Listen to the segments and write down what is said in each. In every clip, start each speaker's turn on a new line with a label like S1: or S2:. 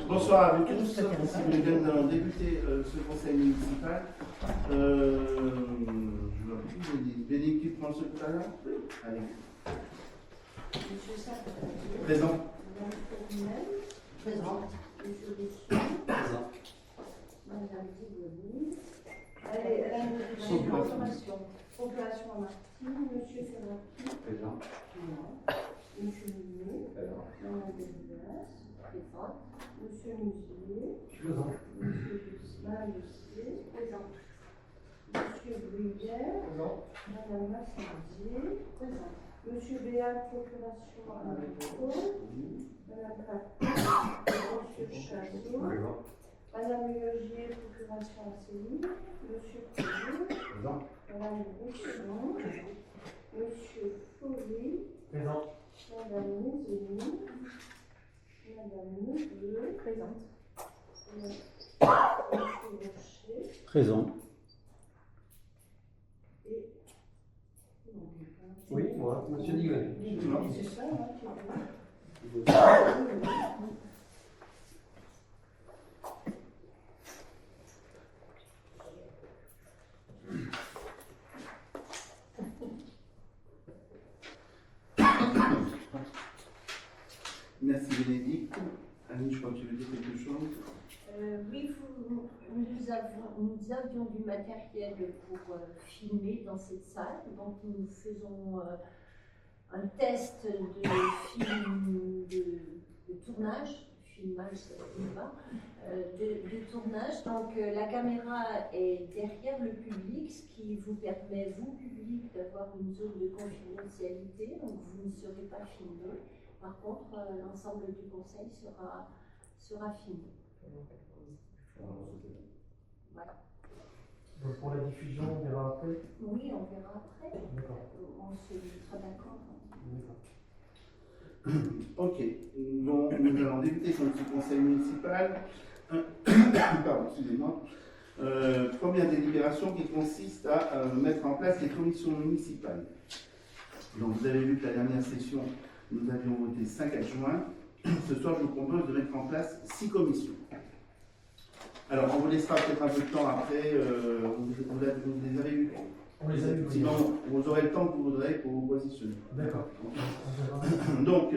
S1: Bonsoir à vous tous. Si vous voulez bien, nous allons débuter ce conseil municipal. Je leur dis, vous avez une équipe prendre le secrétariat? Allez. Présent.
S2: Présent. Monsieur Dessus.
S3: Présent.
S2: Madame Tigoni. Allez, information. Population à Martine. Monsieur Ferrati.
S3: Présent.
S2: Monsieur Mignon. Madame Delibas. Présente. Monsieur Musier.
S3: Présent.
S2: Monsieur Guzman. Présent. Monsieur Bruyère.
S3: Présent.
S2: Madame Massandier. Présent. Monsieur Béat, procuration à Marco. Madame Paty. Monsieur Chazot.
S3: Présent.
S2: Madame Liogier, procuration à Céline. Monsieur Couillou.
S3: Présent.
S2: Madame Roussillon. Monsieur Folly.
S3: Présent.
S2: Madame Mézoni. Madame Neveu. Présente. Monsieur Rocher.
S4: Présent.
S2: Et.
S3: Oui, moi, monsieur Digoni.
S2: C'est ça, hein, qui est
S1: Merci Bénédicte. Annie, je crois que tu veux dire quelque chose.
S2: Oui, nous avions du matériel pour filmer dans cette salle, donc nous faisons un test de film de tournage, filmage, ça ne va, de tournage. Donc la caméra est derrière le public, ce qui vous permet, vous public, d'avoir une zone de confidentialité, donc vous ne serez pas filmé. Par contre, l'ensemble du conseil sera filmé. Voilà.
S3: Donc pour la diffusion, on verra après.
S2: Oui, on verra après.
S3: D'accord.
S2: On se mettra d'accord.
S1: Ok, donc nous allons débuter sur ce conseil municipal. Pardon, excusez-moi. Première délibération qui consiste à mettre en place les commissions municipales. Donc vous avez vu que la dernière session, nous avions voté 5 adjoints. Ce soir, je vous propose de mettre en place 6 commissions. Alors, on vous laissera peut-être un peu de temps après, vous les avez eu.
S3: On les a eu.
S1: Sinon, vous aurez le temps que vous voudrez pour vous positionner.
S3: D'accord.
S1: Donc,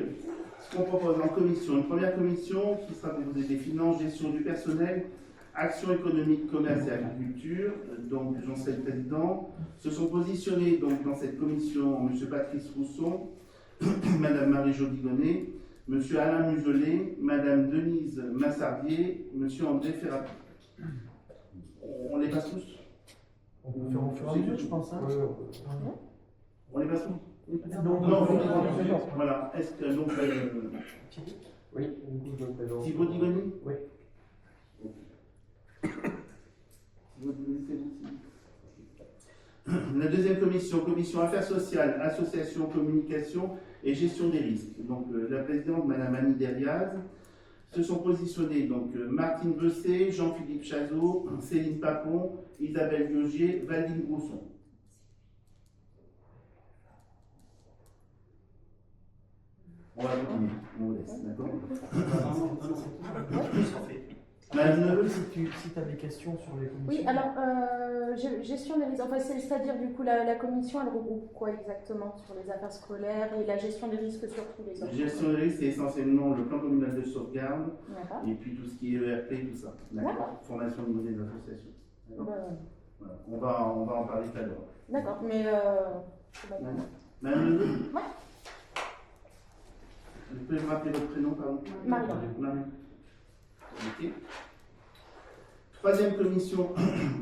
S1: ce qu'on propose en commission, une première commission qui sera composée des finances, gestion du personnel, action économique, commerce et agriculture. Donc, j'en serai le président. Se sont positionnés donc, dans cette commission M. Patrice Rousson, Mme Marie-Jo Digonnet, M. Alain Muselet, Mme Denise Massardier, M. André Ferrati. On les passe tous?
S3: On peut faire en fur et à mesure, je pense. Hein.
S1: On les passe tous?
S3: Non,
S1: Voilà. Est-ce que donc.
S3: Oui,
S1: Thibaut Digonnet?
S3: Oui.
S1: La deuxième commission, commission affaires sociales, association, communication et gestion des risques. Donc la présidente, Mme Annie Deriaz, se sont positionnés donc Martine Besset, Jean-Philippe Chazot, Céline Papon, Isabelle Liogier, Valdine Grousson. On va continuer, on vous laisse, d'accord?
S3: Madame Neveu, si tu as des questions sur les commissions.
S5: Oui, alors, gestion des risques, enfin, c'est-à-dire du coup la commission, elle regroupe quoi exactement sur les affaires scolaires et la gestion des risques sur tous les autres?
S1: Gestion des risques, c'est essentiellement le plan communal de sauvegarde
S5: D'accord.
S1: et puis tout ce qui est ERP, tout ça. D'accord. Formation au niveau des associations. Voilà. On va en parler tout à l'heure.
S5: D'accord, mais
S1: Madame Neveu?
S5: Ouais.
S1: Vous pouvez me rappeler votre prénom, pardon?
S5: Marie.
S1: Marie. Ok. Troisième commission,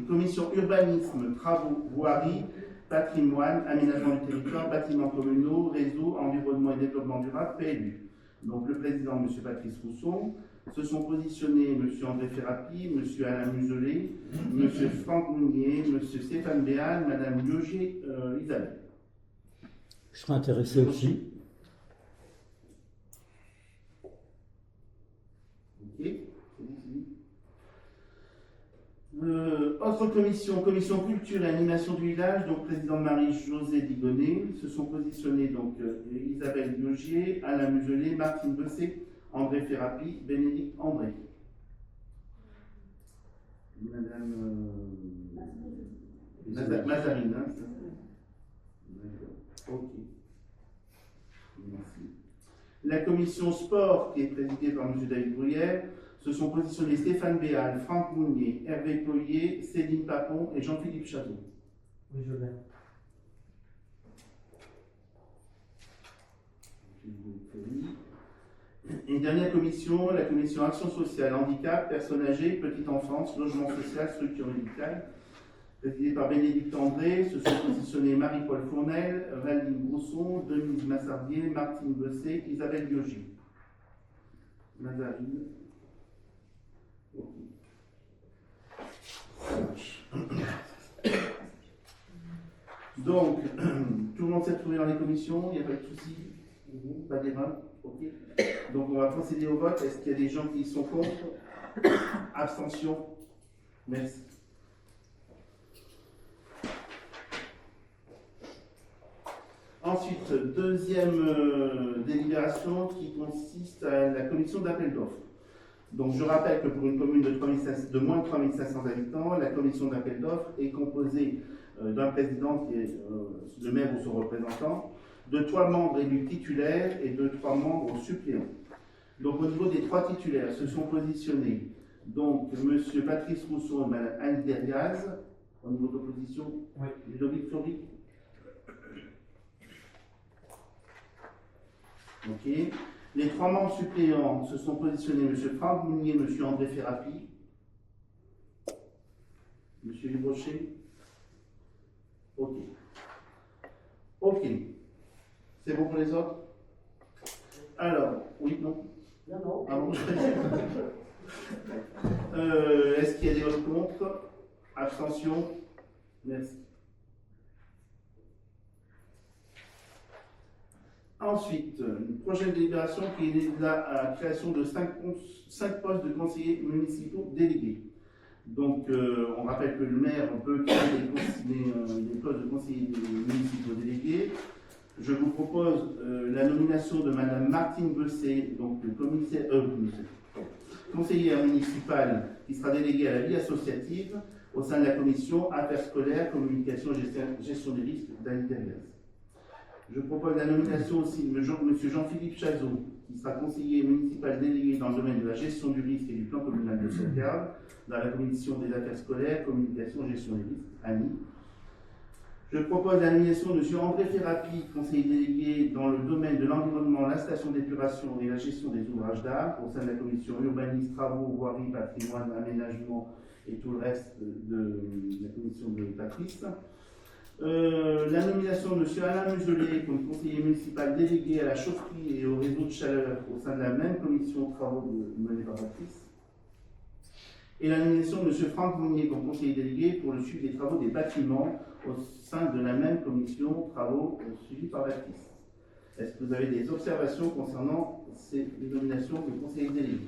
S1: commission urbanisme, travaux, voirie, patrimoine, aménagement du territoire, bâtiments communaux, réseau, environnement et développement durable, PLU. Donc le président, M. Patrice Rousson, se sont positionnés M. André Ferrati, M. Alain Muselet, M. Franck Mounier, M. Stéphane Béal, Mme Liogier Isabelle.
S4: Je serais intéressé aussi.
S1: Ok. autres commissions, commission culture et animation du village, donc présidente Marie-Josée Digonnet, se sont positionnés donc Isabelle Biogier, Alain Muselet, Martine Besset, André Ferrapi, Bénédicte André. Madame Mazarine, hein, ça. D'accord. Ok. Merci. La commission sport, qui est présidée par M. David Bruyère, se sont positionnés Stéphane Béal, Franck Mounier, Hervé Poyer, Céline Papon et Jean-Philippe Chazot.
S3: Oui, je l'ai.
S1: Une dernière commission, la commission action sociale, handicap, personnes âgées, petite enfance, logement social, structure médicale, présidée par Bénédicte André, se sont positionnés Marie-Paul Fournel, Valine Grousson, Denise Massardier, Martine Besset, Isabelle Biogier. Mazarine. Ok. Ça marche. Donc, tout le monde s'est retrouvé dans les commissions, il n'y a pas de souci, pas d'erreur. Ok. Donc on va procéder au vote. Est-ce qu'il y a des gens qui sont contre? Abstention? Merci. Ensuite, deuxième délibération qui consiste à la commission d'appel d'offres. Donc je rappelle que pour une commune de moins de 3500 habitants, la commission d'appel d'offres est composée d'un président qui est le maire ou son représentant, de 3 membres élus titulaires et de 3 membres suppléants. Donc au niveau des 3 titulaires se sont positionnés donc M. Patrice Rousseau et Mme Anne Derriaz. Au niveau de l'opposition,
S3: Oui.
S1: Ludovic Fleury. Ok. Les 3 membres suppléants se sont positionnés M. Franck Mounier, M. André Ferrapi, M. Librochet. Ok. Ok. C'est bon pour les autres? Alors, oui, non?
S2: Non.
S1: Ah bon, est-ce qu'il y a des votes contre? Abstention? Merci. Ensuite, une prochaine délibération qui est la création de 5 postes de conseillers municipaux délégués. Donc, on rappelle que le maire peut créer des postes de conseillers municipaux délégués. Je vous propose la nomination de Mme Martine Besset, donc conseillère municipale qui sera déléguée à la vie associative au sein de la commission Affaires scolaires, communication et gestion des risques d'Anne Derriaz. Je propose la nomination aussi de M. Jean-Philippe Chazot, qui sera conseiller municipal délégué dans le domaine de la gestion du risque et du plan communal de sauvegarde dans la commission des affaires scolaires, communication et gestion des risques, ANI. Je propose la nomination de M. André Ferrapi, conseiller délégué dans le domaine de l'environnement, la station d'épuration et la gestion des ouvrages d'art au sein de la commission urbanisme, travaux, voirie, patrimoine, aménagement et tout le reste de la commission de Patrice. La nomination de M. Alain Muselet comme conseiller municipal délégué à la chaufferie et au réseau de chaleur au sein de la même commission travaux menée par Patrice. Et la nomination de M. Franck Mounier comme conseiller délégué pour le suivi des travaux des bâtiments au sein de la même commission travaux suivis par Patrice. Est-ce que vous avez des observations concernant ces nominations de conseillers délégués?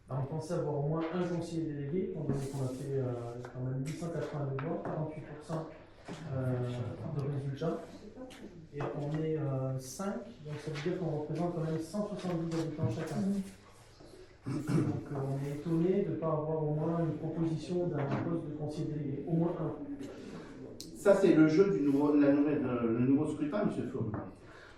S3: Alors, on pensait avoir au moins un conseiller délégué, on a fait quand même 880 voix, 48% de résultats. Et on est 5, donc ça veut dire qu'on représente quand même 170 habitants chacun. Donc on est étonné de ne pas avoir au moins une proposition d'un poste de conseiller délégué, au moins un.
S1: Ça, c'est le jeu du le nouveau scrutin, M. Fleury.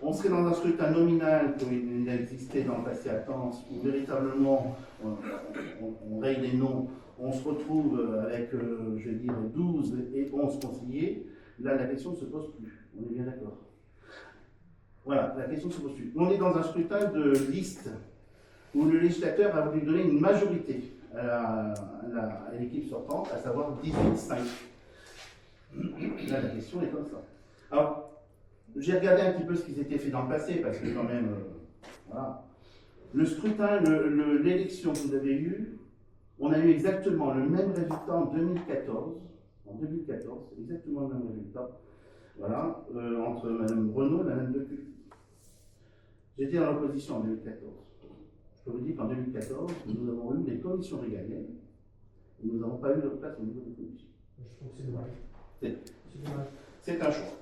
S1: On serait dans un scrutin nominal, comme il a existé dans le passé à Tence, où véritablement on raye les noms, on se retrouve avec, je vais dire, 12 et 11 conseillers. Là, la question ne se pose plus. On est bien d'accord. Voilà, la question ne se pose plus. On est dans un scrutin de liste où le législateur a voulu donner une majorité à l'équipe sortante, à savoir 18-5. Là, la question est comme ça. Alors, j'ai regardé un petit peu ce qui s'était fait dans le passé, parce que quand même, voilà. Le scrutin, l'élection que vous avez eue, on a eu exactement le même résultat en 2014. En 2014, exactement le même résultat. Voilà, entre Mme Renaud et Mme Decu. J'étais dans l'opposition en 2014. Je peux vous dire qu'en 2014, nous avons eu des commissions régaliennes Et nous n'avons pas eu notre place au niveau des commissions.
S3: Je trouve que c'est dommage.
S1: C'est-
S3: C'est dommage.
S1: C'est un choix.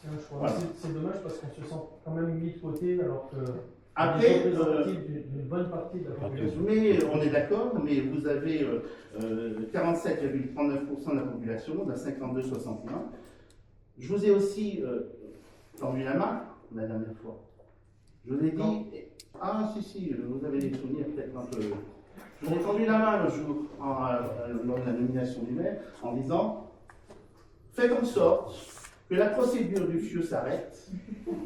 S3: C'est un choix.
S1: Voilà.
S3: C'est dommage parce qu'on se sent quand même mis de côté alors que
S1: Après,
S3: les représentatifs d'une bonne partie de la population.
S1: mais on est d'accord, mais vous avez 47,39% de la population, on a 52,61. Je vous ai aussi tendu la main la dernière fois. Je vous ai dit, ah si, vous avez des souvenirs peut-être un peu. Je vous ai tendu la main le jour, lors de la nomination du maire, en disant, faites en sorte que la procédure du FIeux s'arrête,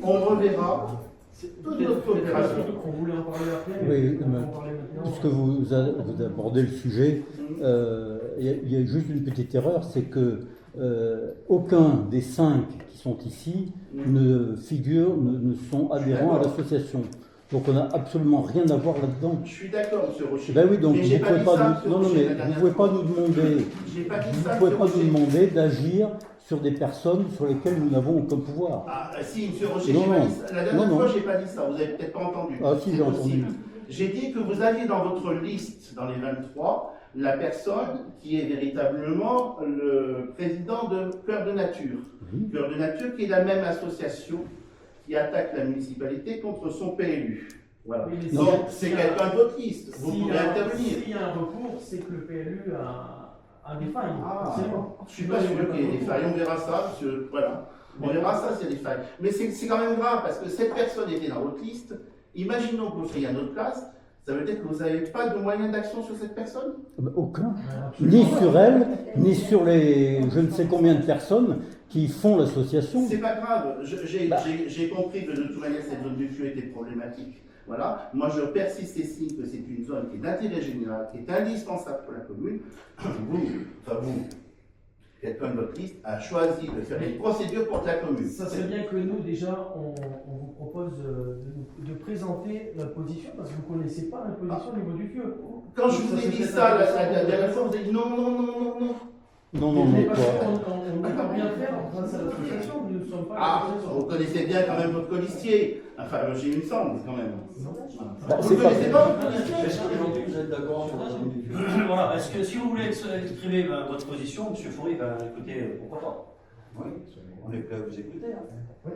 S1: on reverra toute notre coopération.
S3: On voulait en parler après,
S4: Oui,
S3: on va en
S4: mais
S3: parler maintenant.
S4: puisque vous abordez le sujet, il y a juste une petite erreur, c'est que aucun des 5 qui sont ici ne sont adhérents à l'association. Donc on n'a absolument rien à voir là-dedans.
S1: Je suis d'accord, monsieur Rocher.
S4: Ben oui, donc
S1: Mais
S4: vous
S1: j'ai
S4: ne
S1: pas
S4: pouvez
S1: dit
S4: pas
S1: ça,
S4: nous,
S1: monsieur
S4: non, non,
S1: Rocher,
S4: mais
S1: la
S4: vous
S1: dernière
S4: pouvez
S1: fois.
S4: pas nous demander,
S1: J'ai pas dit
S4: vous
S1: ça,
S4: ne pouvez
S1: monsieur
S4: pas nous
S1: Rocher.
S4: demander d'agir sur des personnes sur lesquelles nous n'avons aucun pouvoir.
S1: Ah, si, monsieur Rocher,
S4: Non,
S1: j'ai pas
S4: non.
S1: dit ça. La dernière
S4: Non,
S1: fois,
S4: non.
S1: j'ai pas dit ça. Vous avez peut-être pas entendu.
S4: Ah si, j'ai
S1: C'est
S4: entendu.
S1: possible. J'ai dit que vous aviez dans votre liste, dans les 23, la personne qui est véritablement le président de Cœur de Nature.
S4: Oui.
S1: Cœur de Nature, qui est la même association qui attaque la municipalité contre son PLU. Voilà.
S3: Oui, mais
S1: Donc,
S3: si-
S1: c'est
S3: si-
S1: quelqu'un de votre liste. Vous
S3: S'il
S1: pouvez
S3: y a-
S1: intervenir.
S3: S'il y a un recours, c'est que le PLU a des failles.
S1: Ah,
S3: forcément.
S1: je suis pas sûr qu'il y ait des failles. On verra ça, monsieur. Voilà. On verra ça s'il y a des failles. Mais c'est quand même grave parce que cette personne était dans votre liste. Imaginons que vous soyez à notre place. Ça veut dire que vous n'avez pas de moyens d'action sur cette personne?
S4: Aucun.
S3: Absolument.
S4: Ni sur elle, ni sur les je ne sais combien de personnes qui font l'association.
S1: C'est pas grave.
S4: Bah.
S1: J'ai compris que de toute manière cette zone du FIeux était problématique. Voilà. Moi je persiste et signe que c'est une zone qui est d'intérêt général, qui est indispensable pour la commune. Vous, quelqu'un de votre liste a choisi de faire une procédure contre la commune.
S3: Ça serait bien que nous, déjà, on vous propose de présenter notre position, parce que vous ne connaissez pas notre position au niveau du FIeux.
S1: Quand je vous ai dit ça la dernière fois, vous avez dit non.
S4: Non, non, non,
S3: Mais parce
S4: pas.
S3: qu'on ne peut pas rien faire grâce à l'association, nous ne sommes pas
S1: Ah,
S3: l'association.
S1: vous connaissez bien quand même votre colistier. Enfin, j'ai une semble quand même.
S3: Non.
S4: Bah,
S1: Vous
S4: c'est
S1: ne
S4: pas-
S1: connaissez pas votre colistier?
S6: Est-ce qu'aujourd'hui vous êtes d'accord sur la zone du FIeux? Voilà, est-ce que si vous voulez exprimer votre position, M. Faury, écoutez, pourquoi pas? Oui, on est prêt à vous écouter. Hein.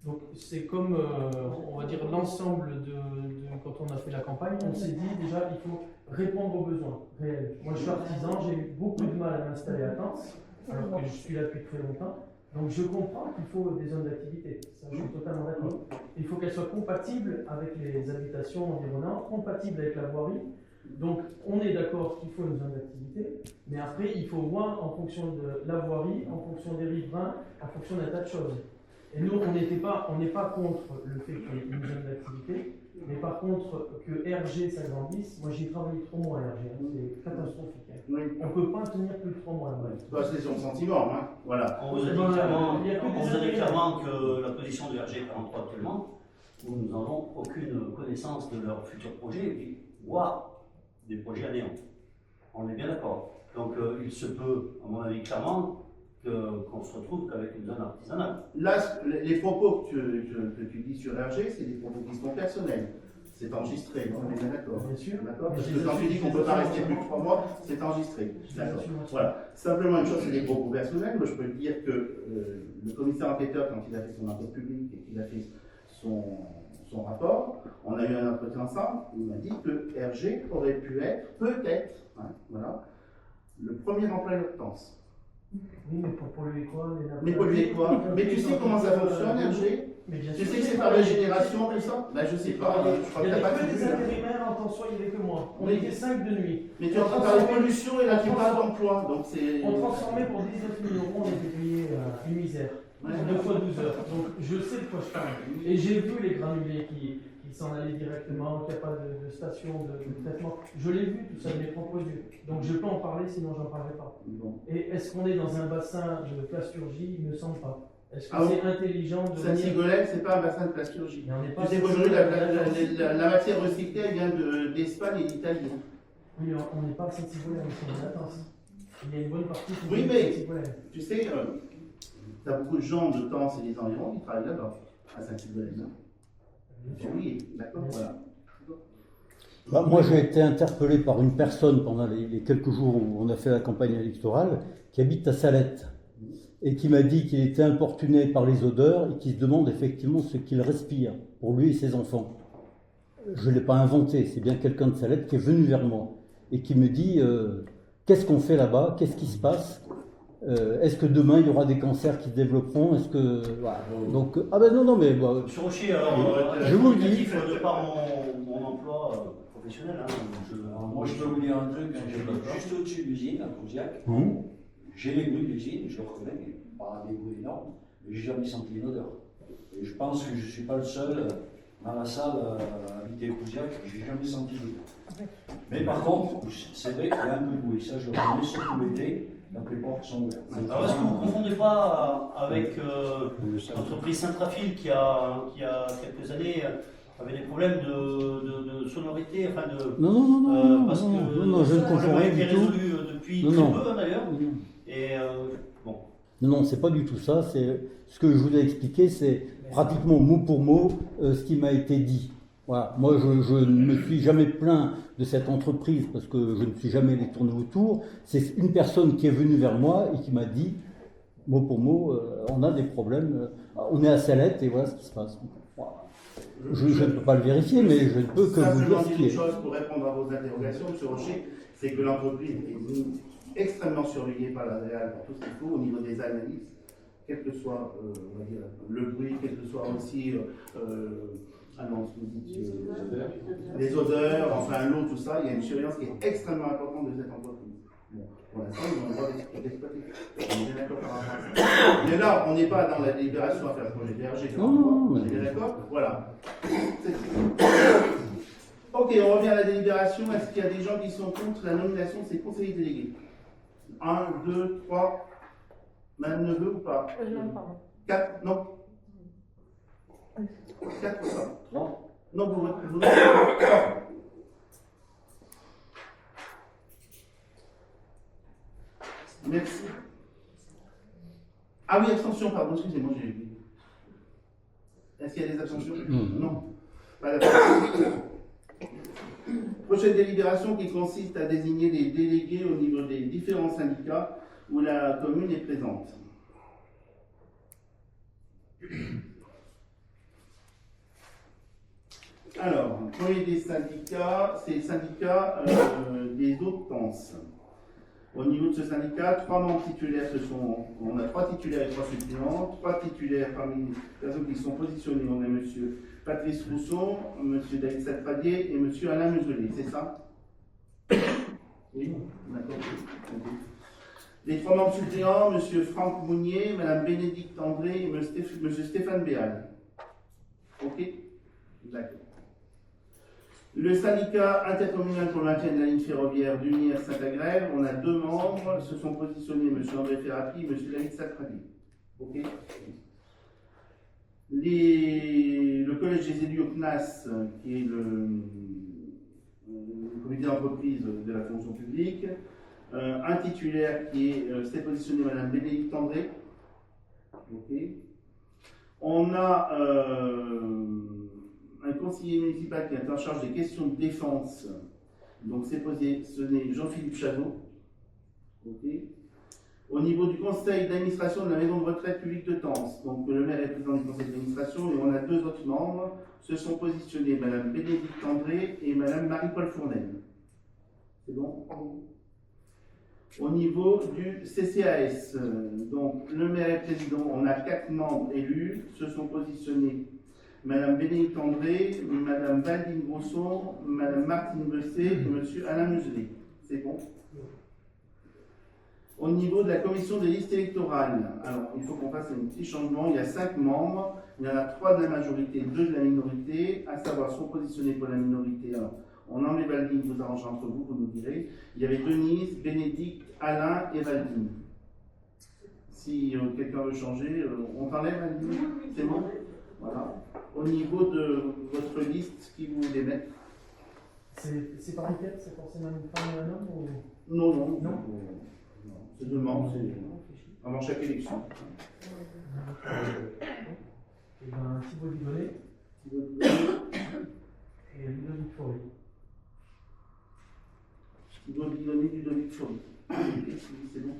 S3: Donc c'est comme, on va dire, l'ensemble quand on a fait la campagne, on s'est dit déjà il faut répondre aux besoins réels. Moi je suis artisan, j'ai eu beaucoup de mal à m'installer à Tens, alors que je suis là depuis très longtemps. Donc je comprends qu'il faut des zones d'activité, ça je suis totalement d'accord. Il faut qu'elles soient compatibles avec les habitations environnantes, compatibles avec la voirie. Donc on est d'accord qu'il faut une zone d'activité, mais après il faut voir en fonction de la voirie, en fonction des riverains, en fonction d'un tas de choses. Et nous, on n'est pas contre le fait qu'il y ait une zone d'activité, mais par contre que RG s'agrandisse, moi j'ai travaillé 3 mois à RG, hein, c'est catastrophique. Hein.
S1: Oui.
S3: On ne peut pas tenir plus de 3 mois là-bas.
S1: Bah, c'est son sentiment, hein. Voilà.
S6: On vous a dit clairement que la position de RG43 actuellement, où nous n'avons aucune connaissance de leur futur projet, et puis, waouh, des projets à néant. On est bien d'accord. Donc il se peut, à mon avis, clairement, qu'on se retrouve qu'avec une zone artisanale.
S1: Là, les propos que tu dis sur RG, c'est des propos qui sont personnels. C'est enregistré, on est bien d'accord.
S3: Bien sûr.
S1: D'accord.
S3: Mais
S1: Parce
S3: je
S1: que
S3: les
S1: quand tu
S3: assume,
S1: dis qu'on ne
S3: je
S1: peut
S3: les
S1: pas
S3: assume
S1: rester plus de
S3: entièrement.
S1: 3 mois, c'est enregistré.
S3: Je les
S1: D'accord.
S3: assume entièrement.
S1: Voilà. Simplement une chose, c'est des propos personnels. Moi, je peux te dire que le commissaire enquêteur, quand il a fait son enquête publique et qu'il a fait son rapport, on a eu un entretien ensemble. Il m'a dit que RG aurait pu être, peut-être, hein, voilà, le premier employeur de Tens.
S3: Oui, mais pour polluer quoi les nappes
S1: Mais polluer quoi? Mais tu sais comment ça fonctionne, RG?
S3: Mais bien
S1: Tu
S3: sûr,
S1: sais que c'est par régénération, tout ça? Ben, je sais pas, je crois
S3: Il
S1: que
S3: n'y
S1: t'as
S3: avait
S1: pas
S3: que
S1: tout
S3: des
S1: vu, là.
S3: intérimaires en temps soit, il n'y avait que moi. On
S1: Oui.
S3: était 5 de nuit.
S1: Mais tu es en train de parler de pollution et là tu parles d'emploi, donc c'est...
S3: On transformait pour 19 000 euros, on était payé une misère.
S1: Ouais.
S3: 2 fois 12 heures. Donc je sais de quoi je parle. Et j'ai vu les granulés qui s'en allaient directement, qu'il n'y a pas de station de traitement. Je l'ai vu tout ça de mes propres yeux. Donc je peux en parler, sinon j'en parlerai pas.
S1: Bon.
S3: Et est-ce qu'on est dans un bassin de plasturgie? Il ne me semble pas. Est-ce que
S1: Ah
S3: c'est intelligent de
S1: Saint-Sigolène, c'est pas un bassin de plasturgie.
S3: Mais on n'est pas
S1: Tu sais qu'aujourd'hui, la matière recyclée elle vient d'Espagne et d'Italie.
S3: Oui, mais on n'est pas à Saint-Sigolène, c'est en Latence. Il y a une bonne partie qui
S1: Oui,
S3: vient de
S1: mais-
S3: Saint-Sigolène.
S1: Tu sais, tu as beaucoup de gens de Tens et des environs qui travaillent là-bas, à Saint-Sigolène.
S3: Bien sûr.
S1: Oui, d'accord,
S3: Bien sûr.
S1: voilà.
S4: Bah, moi, j'ai été interpellé par une personne pendant les quelques jours où on a fait la campagne électorale, qui habite à Salette, et qui m'a dit qu'il était importuné par les odeurs et qui se demande effectivement ce qu'il respire pour lui et ses enfants. Je ne l'ai pas inventé, c'est bien quelqu'un de Salette qui est venu vers moi et qui me dit qu'est-ce qu'on fait là-bas, qu'est-ce qui se passe, est-ce que demain il y aura des cancers qui se développeront, est-ce que voilà. Donc ah ben non mais bah,
S6: Monsieur Rocher, alors,
S4: je vous le dis.
S6: de par mon emploi professionnel, hein,
S7: Alors, moi, je peux vous dire un truc, hein, j'habite juste au-dessus de l'usine, à Pouziac. J'ai les bruits de l'usine, je le reconnais, mais pas des bruits énormes, mais j'ai jamais senti une odeur. Et je pense que je ne suis pas le seul dans la salle à habiter Pouziac, j'ai jamais senti d'odeur. Mais par contre, c'est vrai qu'il y a un peu de bruit, ça je le reconnais, surtout l'été, quand les portes sont ouvertes.
S6: alors, est-ce que vous ne confondez pas avec l'entreprise Saint-Trafil qui a quelques années avait des problèmes de sonorité, enfin de.
S4: Non,
S6: parce que
S4: non, je ne confonds rien
S6: été
S4: du tout.
S6: résolu depuis
S4: Non,
S6: très
S4: non.
S6: peu hein, d'ailleurs. Et bon.
S4: Non, c'est pas du tout ça. C'est ce que je vous ai expliqué, c'est pratiquement mot pour mot ce qui m'a été dit. Voilà. Moi, je ne me suis jamais plaint de cette entreprise parce que je ne suis jamais allé tourner autour. C'est une personne qui est venue vers moi et qui m'a dit, mot pour mot, on a des problèmes. On est à Salette et voilà ce qui se passe. Voilà. Je ne peux pas le vérifier, mais je ne peux que vous dire ce
S1: Simplement
S4: qui
S1: une
S4: est.
S1: chose pour répondre à vos interrogations, M. Rocher, c'est que l'entreprise est extrêmement surveillée par la Réal pour tout ce qu'il faut au niveau des analyses, quel que soit on va dire, le bruit, quel que soit aussi les odeurs, enfin l'eau, tout ça, il y a une surveillance qui est extrêmement importante de cette entreprise. Bon, pour l'instant, ils ont le droit d'exploiter. On est bien d'accord par rapport à ça. Mais là, on n'est pas dans la délibération à faire le projet DRG.
S4: Non,
S1: On est bien d'accord. Voilà. Ok, on revient à la délibération. Est-ce qu'il y a des gens qui sont contre la nomination de ces conseillers délégués? 1, 2, 3. Madame Neveu ou pas?
S5: Non, pardon.
S1: 4, non. 4 ou pas?
S6: Non.
S1: Non, vous Merci. Ah oui, abstention, pardon, excusez-moi, j'ai oublié. Est-ce qu'il y a des abstentions? Non. Pas d'abstention. Prochaine délibération qui consiste à désigner les délégués au niveau des différents syndicats où la commune est présente. Alors, le premier des syndicats, c'est le syndicat des eaux de Pense. Au niveau de ce syndicat, 3 membres titulaires, on a 3 titulaires et 3 suppléants. 3 titulaires parmi les personnes qui sont positionnées, on a M. Patrice Rousseau, M. David Satradier et M. Alain Muselet, c'est ça? Oui, d'accord. Les 3 membres suppléants, M. Franck Mounier, Mme Bénédicte André et M. Stéphane Béal. Ok? D'accord. Le syndicat intercommunal pour le maintien de la ligne ferroviaire d'Unières-Saint-Agrève, on a 2 membres, se sont positionnés M. André Ferrappi et M. David Satradi. Ok. Le collège des élus au CNAS, qui est le comité d'entreprise de la fonction publique, un titulaire qui s'est positionné Mme Bénédicte André. Ok. On a un conseiller municipal qui est en charge des questions de défense, donc c'est positionné Jean-Philippe Chazot. Okay. Au niveau du conseil d'administration de la maison de retraite publique de Tence, donc le maire est président du conseil d'administration et on a 2 autres membres, se sont positionnés Mme Bénédicte André et Mme Marie-Paul Fournaine. C'est bon? Au niveau du CCAS, donc le maire est président, on a 4 membres élus, se sont positionnés Madame Bénédicte André, Madame Valdine Grosson, Madame Martine Besset et Monsieur Alain Muselet. C'est bon? Au niveau de la commission des listes électorales, alors il faut qu'on fasse un petit changement. Il y a 5 membres, il y en a 3 de la majorité, 2 de la minorité, à savoir sont positionnés pour la minorité. Alors, on enlève Valdine, vous arrangez entre vous, vous nous direz. Il y avait Denise, Bénédicte, Alain et Valdine. Si quelqu'un veut changer, on t'enlève Valdine? C'est bon? Voilà. Au niveau de votre liste, qui vous voulez mettre?
S3: C'est par lesquels? C'est forcément une femme et un homme ou...
S1: Non, non.
S3: Non.
S1: C'est 2 membres, c'est avant chaque élection.
S3: Et ben Thibaut Dibonnet et Ludovic Fauré.
S1: Dieudonné, Ludovic Faury. C'est bon.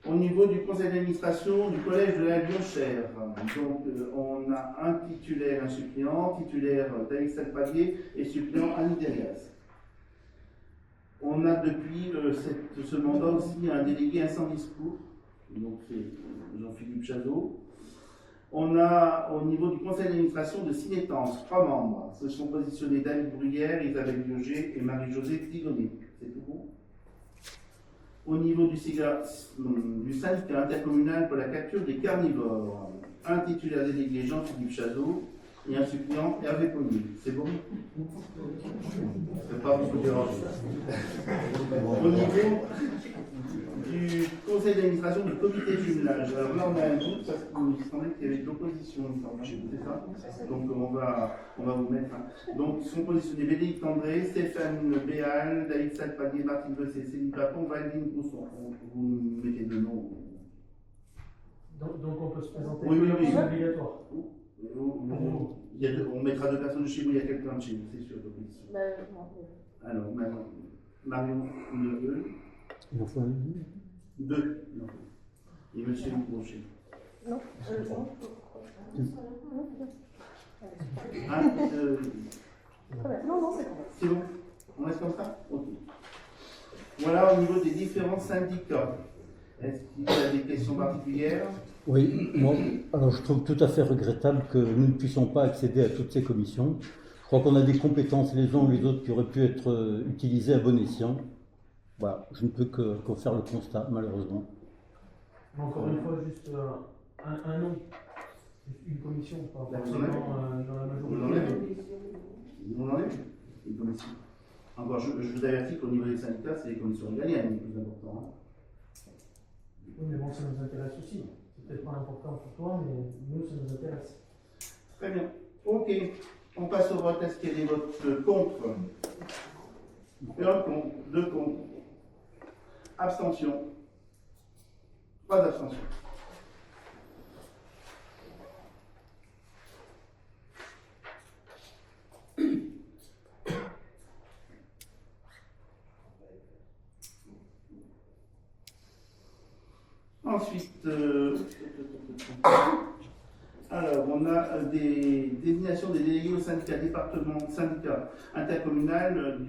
S1: Au niveau du conseil d'administration du collège de la Lyon-Cher, donc on a un titulaire, un suppléant, titulaire David Salpadier et suppléant Annie Derias. On a depuis ce mandat aussi un délégué incendie secours, donc c'est Jean-Philippe Chazot. On a au niveau du conseil d'administration de Cinétance 3 membres. Se sont positionnés David Bruyère, Isabelle Bioger et Marie-Josée Dieudonné. C'est tout bon. Au niveau du syndicat intercommunal pour la capture des carnivores, un titulaire délégué Jean-Philippe Chazot et un suppléant Hervé Pogny. C'est bon? Je ne vais pas vous déranger. Au niveau du conseil d'administration du comité de jumelage, alors là on a un doute parce qu'il nous semblait qu'il y avait de l'opposition, c'est ça? Donc on va vous mettre. Donc sont positionnés Bénédicte André, Stéphane Béal, David Salpadier, Martine Bessé, Céline Papon, Valérie Rousson. Vous mettez deux noms.
S3: Donc on peut se présenter.
S1: Oui.
S3: C'est obligatoire.
S1: On mettra deux personnes de chez vous, il y a quelqu'un de chez vous, c'est sûr, d'opposition. Alors, Marion Neveu.
S4: Il en faut un.
S1: Deux. Et monsieur Brochet.
S5: Non, non, c'est bon.
S1: C'est bon? On reste comme ça? Ok. Voilà au niveau des différents syndicats. Est-ce qu'il y a des questions particulières?
S4: Oui, moi, alors je trouve tout à fait regrettable que nous ne puissions pas accéder à toutes ces commissions. Je crois qu'on a des compétences les uns ou les autres qui auraient pu être utilisées à bon escient. Voilà, je ne peux qu'en faire le constat, malheureusement.
S3: Encore une fois, juste un nom, une commission, pas
S1: La
S3: forcément dans la
S1: Vous
S3: majorité.
S1: l'enlèvez? Une commission. Encore, je vous avertis qu'au niveau des syndicats, c'est les commissions régaliennes les plus importantes.
S3: Oui, mais bon, ça nous intéresse aussi. C'est peut-être pas important pour toi, mais nous, ça nous intéresse.
S1: Très bien. Ok. On passe au vote. Est-ce qu'il y a des votes contre? Un contre, deux contre. Abstention. Pas d'abstention. Ensuite, alors on a des désignations des délégués au syndicat intercommunal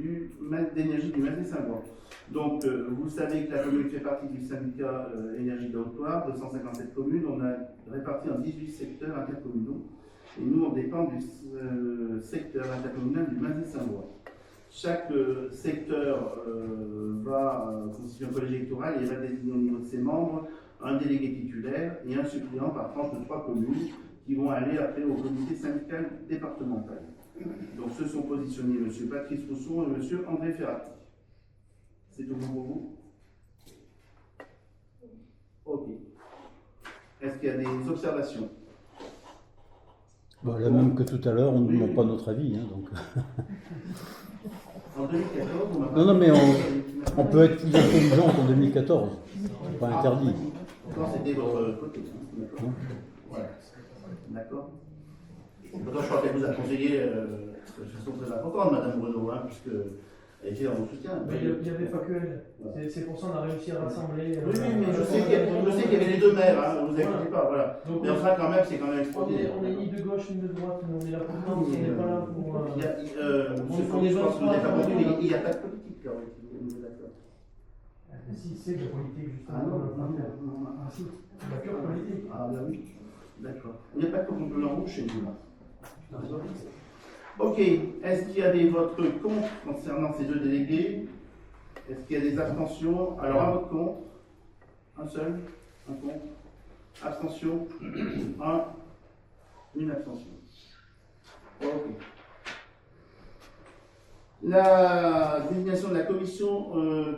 S1: d'énergie du Mazet-Saint-Bois. Donc, vous savez que la commune fait partie du syndicat énergie de la Haute-Loire, 257 communes, on a réparti en 18 secteurs intercommunaux, et nous on dépend du secteur intercommunal du Mazet-Saint-Bois. Chaque secteur va constituer un collège électoral et va désigner au niveau de ses membres un délégué titulaire et un suppléant par tranche de 3 communes qui vont aller après au comité syndical départemental. Donc se sont positionnés M. Patrice Rousson et M. André Ferrati. C'est tout bon pour vous? Ok. Est-ce qu'il y a des observations?
S4: Bon, là même que tout à l'heure, on ne demande pas notre avis. Hein, donc.
S1: En 2014, on a
S4: Non, mais on peut être plus intelligent qu'en 2014. C'est pas interdit.
S1: Pourtant, c'était votre côté. D'accord. Voilà. D'accord. Pourtant, je crois qu'elle vous a conseillé de façon très importante, Madame Renaud, hein, puisque elle était dans vos soutiens.
S3: Mais il y avait pas que elle.
S1: Voilà.
S3: C'est pour ça qu'on a réussi à rassembler.
S1: Oui, mais je sais qu'il y avait les deux maires, hein, ne vous inquiétez pas, voilà.
S3: Donc,
S1: Mais enfin, quand même, c'est quand même
S3: on
S1: extraordinaire.
S3: est ni de gauche ni de droite, mais on est là pour prendre, on n'est pas là pour.
S1: Monsieur Fournier, je pense que vous n'avez pas compris, mais il n'y a pas de politique, là, au niveau de l'accord.
S3: Si, c'est de la politique, justement.
S1: Ah non,
S3: on va faire.
S1: ah si.
S3: La pure politique.
S1: Ah ben oui, d'accord. Il n'y a pas de bleu en rouge chez nous, là. Ok, est-ce qu'il y a des votes contre concernant ces deux délégués? Est-ce qu'il y a des abstentions? Alors, un vote contre? Un seul? Un contre? Abstention? Une abstention. Ok. La désignation de la commission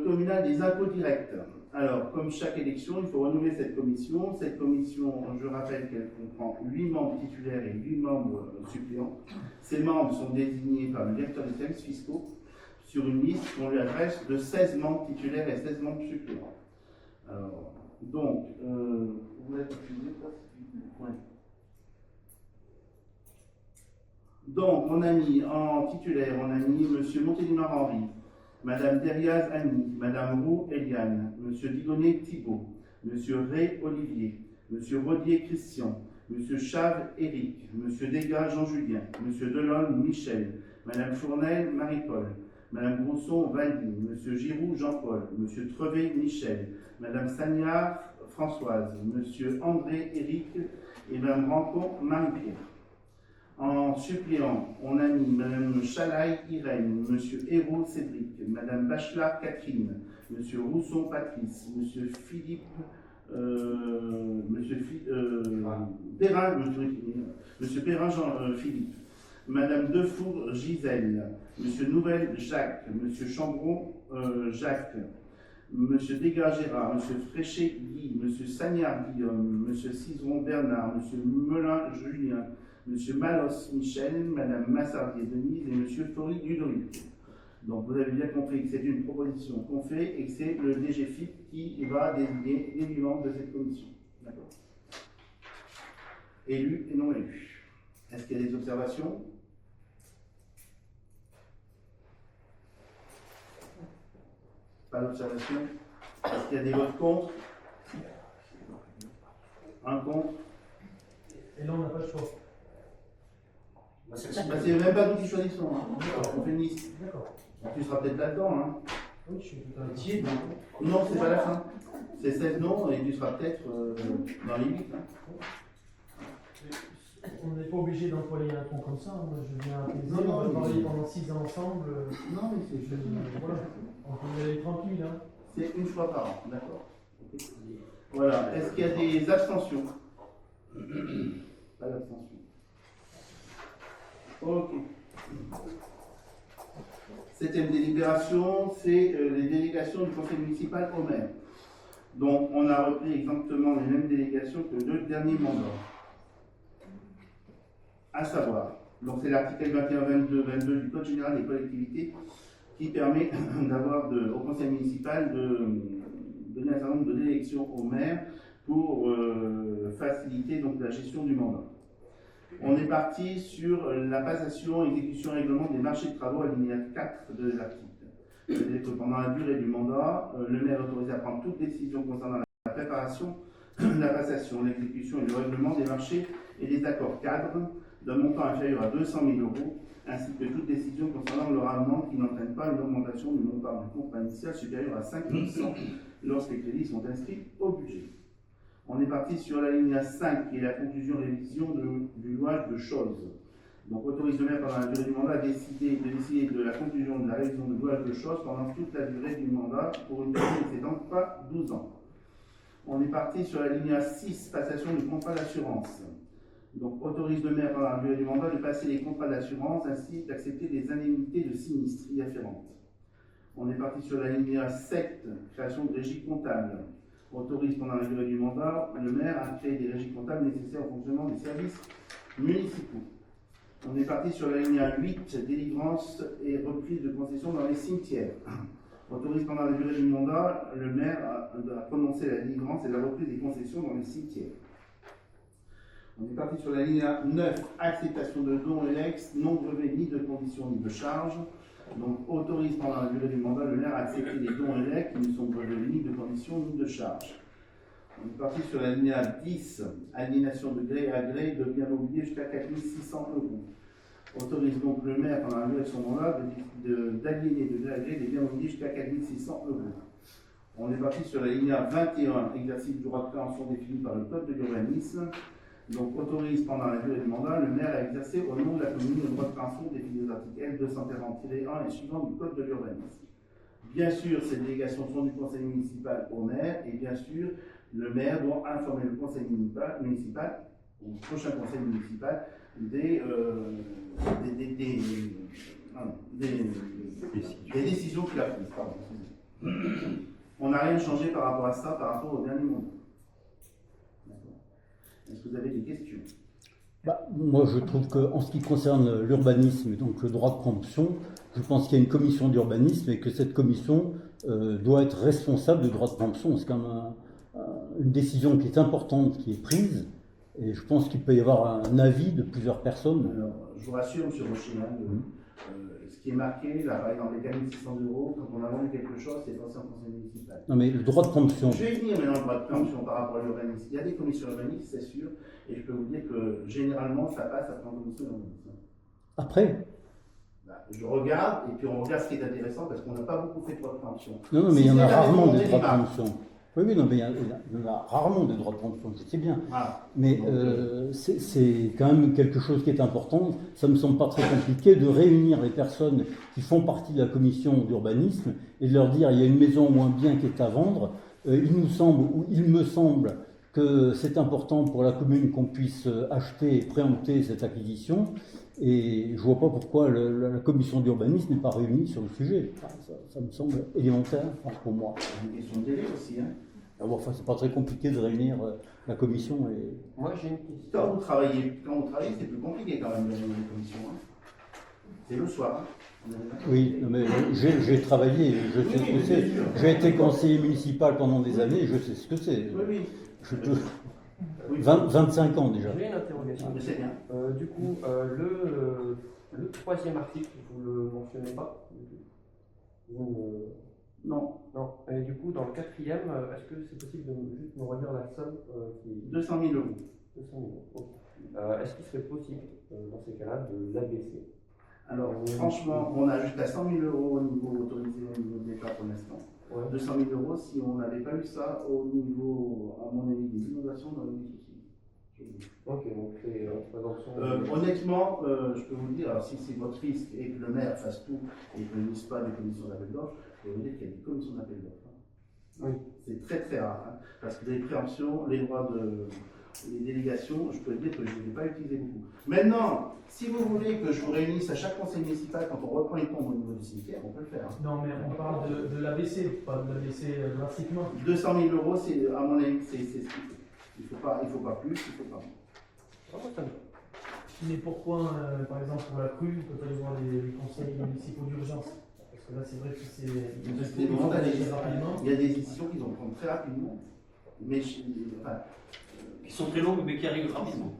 S1: communale des impôts directs. Alors, comme chaque élection, il faut renouveler cette commission. Cette commission, je rappelle qu'elle comprend 8 membres titulaires et 8 membres suppléants. Ces membres sont désignés par le directeur des services fiscaux sur une liste qu'on lui adresse de 16 membres titulaires et 16 membres suppléants. Alors, donc, vous l'avez utilisé, quoi? Ouais. Donc, on a mis en titulaire, on a mis M. Montélimar Henri, Madame Deriaz Annie, Madame Roux Eliane, Monsieur Digonnet Thibault, Monsieur Ray Olivier, Monsieur Rodier Christian, Monsieur Chave Éric, Monsieur Degas Jean-Julien, Monsieur Delhomme Michel, Madame Fournel Marie-Paul, Madame Grousson Valdy, Monsieur Giroux Jean-Paul, Monsieur Trevet Michel, Madame Sagnard Françoise, Monsieur André Éric et Madame Rancon Marie-Pierre. En suppléant, on a mis Madame Chalaï Irène, Monsieur Hérault Cédric, Madame Bachelard Catherine, Monsieur Rousson Patrice, Monsieur Philippe, Monsieur Perrin Jean, Philippe, Madame Defour Gisèle, Monsieur Nouvel Jacques, Monsieur Chambron Jacques, Monsieur Degas Gérard, Monsieur Fréchet Guy, Monsieur Sagnard Guillaume, Monsieur Cizeron Bernard, Monsieur Melin Julien, Monsieur Malos Michel, Madame Massardier Denise et Monsieur Faury Ludovic. Donc vous avez bien compris que c'est une proposition qu'on fait et que c'est le DGFIP qui va désigner les membres de cette commission. D'accord. Élus et non élus. Est-ce qu'il y a des observations? Pas d'observation. Est-ce qu'il y a des votes contre? Un contre?
S3: Et là, on n'a pas le choix.
S6: Bah,
S1: C'est même pas nous qui choisissons. Hein. On fait une liste.
S3: D'accord.
S1: Tu seras peut-être là-dedans. Hein.
S3: Oui, je suis tout à fait.
S1: Non, c'est pas la fin. C'est 16 noms et tu seras peut-être dans les 8. Hein.
S3: On n'est pas obligé d'employer un ton comme ça. Moi, je viens à plaisir.
S1: Non, non,
S3: On va
S1: mais
S3: travailler
S1: c'est-
S3: pendant 6 ans ensemble.
S1: Non, mais c'est
S3: Voilà. On peut y aller tranquille. Hein.
S1: c'est une fois par an. D'accord. Ok. Voilà. Est-ce qu'il y a des abstentions? Pas d'abstention. Ok. Septième délibération, c'est les délégations du conseil municipal au maire. Donc, on a repris exactement les mêmes délégations que le dernier mandat. À savoir, donc c'est l'article 21-22 du Code général des collectivités qui permet d'avoir au conseil municipal de donner un certain nombre d'élections au maire pour faciliter donc la gestion du mandat. On est parti sur la passation, exécution et règlement des marchés de travaux alinéa 4 de l'article. C'est-à-dire que pendant la durée du mandat, le maire est autorisé à prendre toute décision concernant la préparation, la passation, l'exécution et le règlement des marchés et des accords cadres d'un montant inférieur à 200 000 €, ainsi que toute décision concernant le rendement qui n'entraîne pas une augmentation du montant du contrat initial supérieur à 5% lorsque les crédits sont inscrits au budget. On est parti sur la ligne 5 qui est la conclusion révision du louage de choses. Donc autorise le maire pendant la durée du mandat de décider de la conclusion de la révision de louage de choses pendant toute la durée du mandat pour une durée n'excédant pas 12 ans. On est parti sur la ligne 6, passation du contrat d'assurance. Donc autorise le maire pendant la durée du mandat de passer les contrats d'assurance ainsi d'accepter des indemnités de sinistres y afférentes. On est parti sur la ligne 7, création de régie comptable. Autorise pendant la durée du mandat le maire à créer des régies comptables nécessaires au fonctionnement des services municipaux. On est parti sur la ligne 8, délivrance et reprise de concessions dans les cimetières. Autorise pendant la durée du mandat le maire à prononcer la délivrance et la reprise des concessions dans les cimetières. On est parti sur la ligne 9, acceptation de dons et legs non grevés ni de conditions ni de charges. Donc autorise pendant la durée du mandat le maire à accepter les dons et legs qui ne sont grevés ni de conditions ni de charges. On est parti sur la ligne 10, aliénation de gré à gré de biens mobiliers jusqu'à 4 600 €. Autorise donc le maire pendant la durée de son mandat d'aliéner de gré à gré des biens mobiliers jusqu'à 4 600 €. On est parti sur la ligne 21, exercice du droit de préemption défini par le Code de l'urbanisme. Donc autorise pendant la durée du mandat le maire à exercer au nom de la commune le droit de préemption défini aux articles L 240-1 et suivant du Code de l'urbanisme. Bien sûr, ces délégations sont du conseil municipal au maire et bien sûr, le maire doit informer le conseil municipal ou le prochain conseil municipal des décisions qu'il a prises. Pardon. On n'a rien changé par rapport à ça, par rapport au dernier mandat. Est-ce que vous avez des questions?
S4: Moi, je trouve qu'en ce qui concerne l'urbanisme, donc le droit de préemption, je pense qu'il y a une commission d'urbanisme et que cette commission doit être responsable du droit de préemption. C'est quand même une décision qui est importante, qui est prise, et je pense qu'il peut y avoir un avis de plusieurs personnes.
S1: Alors, je vous rassure, M. Rocher, Ce qui est marqué, là, par exemple, les 4600 €, quand on a vendu quelque chose, c'est passé en conseil municipal.
S4: Non, mais le droit de préemption.
S1: Je vais y venir maintenant le droit de préemption par rapport à l'urbanisme. Il y a des commissions urbanistes, c'est sûr, et je peux vous dire que généralement, ça passe après en commission urbanisme.
S4: Après.
S1: Bah, je regarde, et puis on regarde ce qui est intéressant, parce qu'on n'a pas beaucoup fait de droit de préemption.
S4: Non, mais
S1: Si
S4: il y en
S1: c'est
S4: a
S1: la
S4: rarement
S1: volonté
S4: des droits de
S1: des marques.
S4: préemption. Oui, non, mais il y en a rarement des droits de préemption, je sais bien.
S1: Voilà.
S4: Mais
S1: Donc,
S4: c'est quand même quelque chose qui est important. Ça me semble pas très compliqué de réunir les personnes qui font partie de la commission d'urbanisme et de leur dire il y a une maison ou un bien qui est à vendre. Il me semble que c'est important pour la commune qu'on puisse acheter et préempter cette acquisition. Et je vois pas pourquoi la commission d'urbanisme n'est pas réunie sur le sujet. Enfin, ça me semble élémentaire, enfin, pour moi.
S1: c'est une question de délai aussi. Hein.
S4: Alors, enfin, c'est pas très compliqué de réunir la commission et.
S8: Moi j'ai une question.
S1: Quand vous travaillez, c'est plus compliqué quand même de réunir les commissions. Hein. C'est le soir. Hein.
S4: Oui, non, mais j'ai travaillé, je sais ce que c'est. J'ai été conseiller municipal pendant des années, je sais ce que c'est.
S1: Oui, oui.
S4: Je te-
S1: Oui.
S4: 25 ans déjà.
S8: J'ai une interrogation.
S1: Je sais bien.
S8: Du coup, le troisième article, vous le mentionnez pas du tout.
S1: Non,
S8: Non. Et du coup, dans le quatrième, est-ce que c'est possible de juste me redire la somme qui est
S1: 200 000 €.
S8: 200 000 €. Ok. Est-ce qu'il serait possible, dans ces cas-là, de l'abaisser?
S1: Alors, franchement, on a jusqu'à 100 000 € au niveau autorisé au niveau de l'État pour l'instant.
S8: Ouais.
S1: 200 000 € si on n'avait pas eu ça au niveau, à mon avis, des inondations dans les soucis.
S8: Ok, donc c'est en présentation.
S1: Honnêtement, je peux vous le dire, alors si c'est votre risque et que le maire fasse tout et qu'il ne lise pas des commissions d'appel d'offres, je peux vous dire qu'il y a des commissions d'appel d'offres. Hein.
S8: Oui.
S1: C'est très très rare, hein, parce que les préemptions, les droits les délégations, je peux dire que je ne les ai pas utilisés beaucoup. Maintenant, si vous voulez que je vous réunisse à chaque conseil municipal quand on reprend les tombes au niveau du cimetière, on peut le faire. Hein.
S3: Non, mais on parle de l'abaisser, pas de l'abaisser drastiquement.
S1: 200 000 €, c'est, à mon avis, c'est ce qu'il faut. Il ne faut pas plus, il ne faut pas moins.
S8: Ah, moi, ça me va.
S3: Mais pourquoi, par exemple, pour la crue, on peut pas y avoir des conseils municipaux d'urgence? Parce que là, c'est vrai que c'est.
S1: Des
S3: Il faut
S1: moments,
S3: agir rapidement.
S1: il y a des décisions qui vont prendre très rapidement. Mais
S6: Qui sont très longues mais qui arrivent rapidement.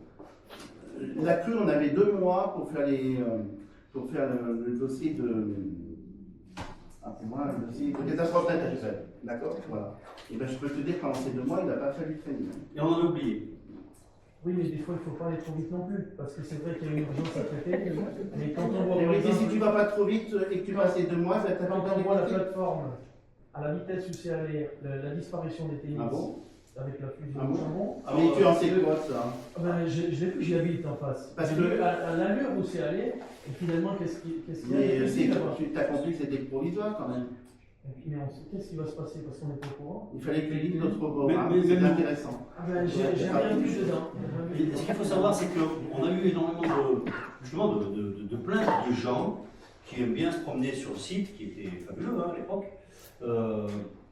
S1: la crue, on avait 2 mois pour faire le dossier de. Pour moi, le dossier de catastrophe naturelle. D'accord. Voilà. Et bien, je peux te dire que pendant ces 2 mois, il n'a pas fallu traîner.
S6: Et on en a oublié.
S3: Oui, mais des fois, il ne faut pas aller trop vite non plus. Parce que c'est vrai qu'il y a une urgence à traiter. Mais quand on voit,
S1: Et
S3: par
S1: oui, si
S3: exemple,
S1: tu ne vas pas trop vite et que tu passes les 2 mois, ça
S3: quand on voit la
S1: t'a
S3: plateforme à la vitesse où c'est allé, la disparition des tennis
S1: Ah bon?
S3: avec la fusion
S1: Ah
S3: du
S1: bon?
S3: charbon.
S1: Mais tu en sais quoi de ça?
S3: Ah ben, je l'ai vu, j'y habite en face.
S1: Parce
S3: J'ai
S1: que-
S3: vu à l'allure où c'est allé, et finalement, qu'est-ce qu'il y a
S1: Mais
S3: là-bas.
S1: tu as compris que c'était provisoire quand même.
S3: Et puis, mais qu'est-ce qui va se passer parce qu'on n'est pas au courant?
S1: Il fallait que tu lises notre bord,
S6: Mais-
S1: hein,
S6: mais-
S1: c'est
S6: mais-
S1: intéressant.
S3: Ah ben, j'ai rien vu dedans.
S6: Et ce qu'il faut savoir, c'est qu'on a eu énormément de plaintes de gens qui aiment bien se promener sur le site, qui était fabuleux hein, à l'époque,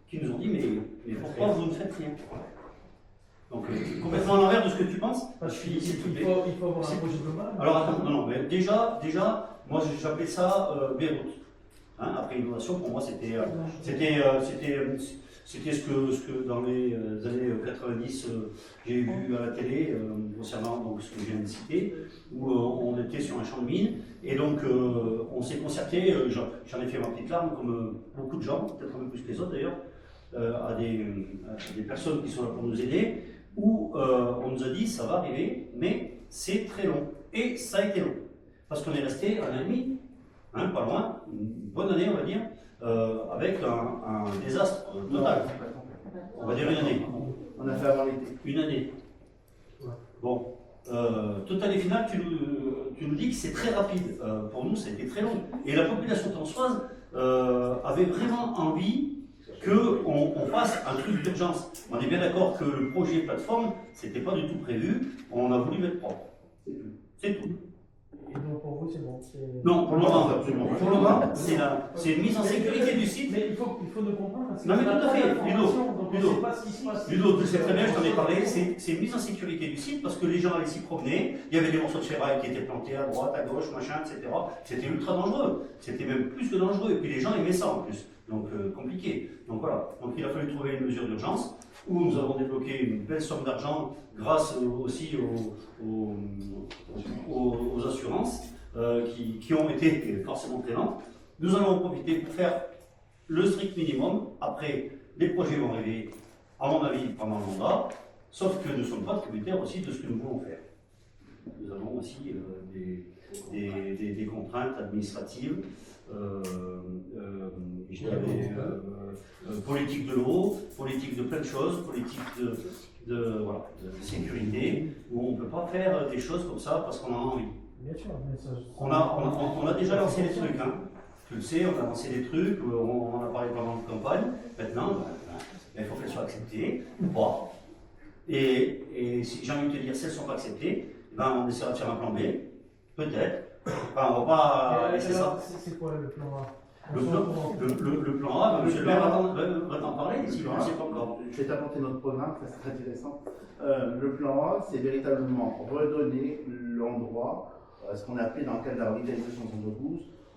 S6: qui nous ont dit mais pourquoi vous ne faites rien? Donc complètement à l'envers de ce que tu penses.
S3: Parce
S6: Je
S3: qu'il
S6: finis, s'il te plaît.
S3: faut avoir un projet global.
S6: Alors attends, non, mais déjà, moi j'appelais ça Beyrouth. Hein, après innovation, pour moi c'était ce que dans les années 90 j'ai vu à la télé concernant donc, ce que je viens de citer, où on était sur un champ de mine et donc on s'est concerté, j'en ai fait ma petite larme comme beaucoup de gens, peut-être un peu plus que les autres d'ailleurs, à des personnes qui sont là pour nous aider, où on nous a dit ça va arriver, mais c'est très long. Et ça a été long, parce qu'on est resté un an et demi, hein, pas loin, une bonne année on va dire, avec un désastre total. On va dire une année.
S1: On a fait avant l'été.
S6: Une année. Bon. Total et final, tu nous dis que c'est très rapide. Pour nous, ça a été très long. Et la population tensoise avait vraiment envie qu'on fasse un truc d'urgence. On est bien d'accord que le projet plateforme, c'était pas du tout prévu. On a voulu mettre propre. C'est tout.
S3: Et donc pour vous, c'est bon.
S6: Non, pour le moment,
S1: absolument.
S6: pour le moment, c'est une mise en sécurité du site.
S3: Mais il faut nous comprendre. Parce que
S6: Non, mais
S3: on a
S6: tout à
S3: pas
S6: fait,
S3: d'informations, donc on ne
S6: Ludo.
S3: sait pas ce qui se passe.
S6: Ludo, tu sais très bien, je t'en ai parlé, c'est une mise en sécurité du site parce que les gens allaient s'y promener, il y avait des morceaux de ferraille qui étaient plantés à droite, à gauche, machin, etc. C'était ultra dangereux, c'était même plus que dangereux, et puis les gens aimaient ça en plus, donc compliqué. Donc voilà, donc il a fallu trouver une mesure d'urgence où nous avons débloqué une belle somme d'argent grâce aussi aux assurances. qui ont été forcément très lentes. Nous allons en profiter pour faire le strict minimum. Après, les projets vont arriver, à mon avis, pendant le mandat, sauf que nous ne sommes pas tributaires aussi de ce que nous voulons faire. Nous avons aussi des contraintes administratives, je dirais, politique de l'eau, politique de plein de choses, politique voilà, de sécurité, où on ne peut pas faire des choses comme ça parce qu'on en a envie.
S3: Bien sûr, mais ça.
S6: On a déjà lancé des trucs, hein. Tu le sais, on a lancé des trucs, on en a parlé pendant la campagne. Maintenant, il faut qu'elles soient acceptées. Bon. Et si j'ai envie de te dire, si elles ne sont pas acceptées, ben, on essaiera de faire un plan B, peut-être. Enfin, on va pas laisser ça.
S3: C'est quoi le plan A?
S6: Le plan A, M. le maire va t'en parler, s'il ne le sait pas encore.
S1: Je vais t'apporter notre programme, ça c'est intéressant. Le plan A, c'est véritablement redonner l'endroit, ce qu'on a appelé dans le cadre de la revitalisation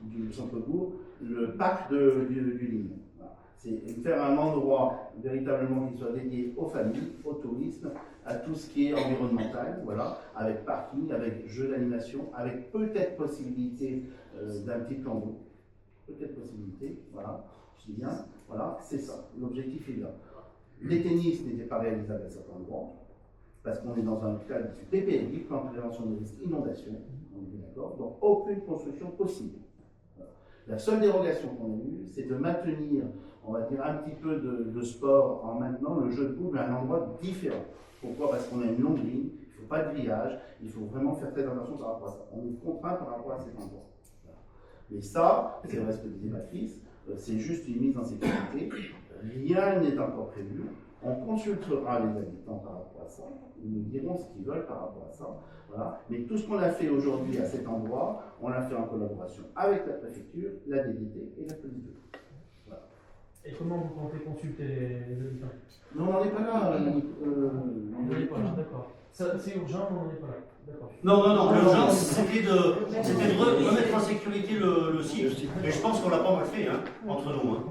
S1: du centre-bourg, le parc du Ligne. Voilà. C'est faire un endroit véritablement qui soit dédié aux familles, au tourisme, à tout ce qui est environnemental, voilà, avec parking, avec jeux d'animation, avec peut-être possibilité d'un petit plan d'eau. Peut-être possibilité, voilà, je dis bien, voilà, c'est ça, l'objectif est là. Les tennis n'étaient pas réalisables à certains endroits, parce qu'on est dans un cadre du PPLI, plan de prévention des risques inondation, on est d'accord, donc aucune construction possible. Voilà. La seule dérogation qu'on a eue, c'est de maintenir, on va dire, un petit peu de sport en maintenant le jeu de poule à un endroit différent. Pourquoi? Parce qu'on a une longue ligne, il ne faut pas de grillage, il faut vraiment faire très attention par rapport à ça. On est contraint par rapport à cet endroit. Mais ça, c'est vrai ce que disait Patrice, c'est juste une mise en sécurité. Rien n'est encore prévu. On consultera les habitants par rapport à ça. Ils nous diront ce qu'ils veulent par rapport à ça. Voilà. Mais tout ce qu'on a fait aujourd'hui à cet endroit, on l'a fait en collaboration avec la préfecture, la DDT et la police de l'eau. Voilà.
S3: Et comment vous comptez consulter les habitants?
S1: Non, on n'en est pas là.
S3: On n'en est pas là, d'accord. C'est urgent, mais on n'en est pas là. D'accord.
S6: Non, l'urgence, c'était de remettre en sécurité le site, et je pense qu'on l'a pas mal fait, hein, entre nous. Hein.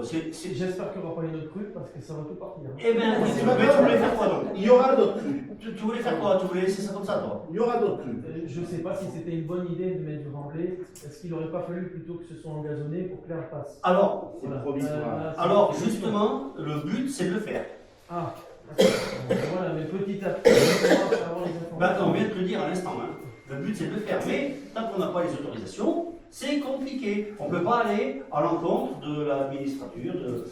S3: J'espère qu'il n'y aura pas une autre crue parce que ça va tout partir. Hein.
S6: Eh bien,
S1: c'est
S6: tu
S1: pas grave.
S6: voulais faire quoi donc?
S1: Il y aura d'autres crues.
S6: Tu voulais faire quoi? Tu voulais laisser ça comme ça, toi?
S1: Il y aura d'autres crues.
S3: Je ne sais pas si c'était une bonne idée de mettre du remblai. Est-ce qu'il n'aurait pas fallu plutôt que ce soit engazonné pour que l'air passe?
S6: Alors,
S1: C'est provisoire.
S6: alors justement, le but, c'est de le faire.
S3: Ah, voilà, mais petit à petit, on va avoir les informations.
S6: Maintenant, on vient de te le dire à l'instant, hein. Le but, c'est de le faire. Mais tant qu'on n'a pas les autorisations, c'est compliqué. On ne peut pas aller à l'encontre de l'administrature, de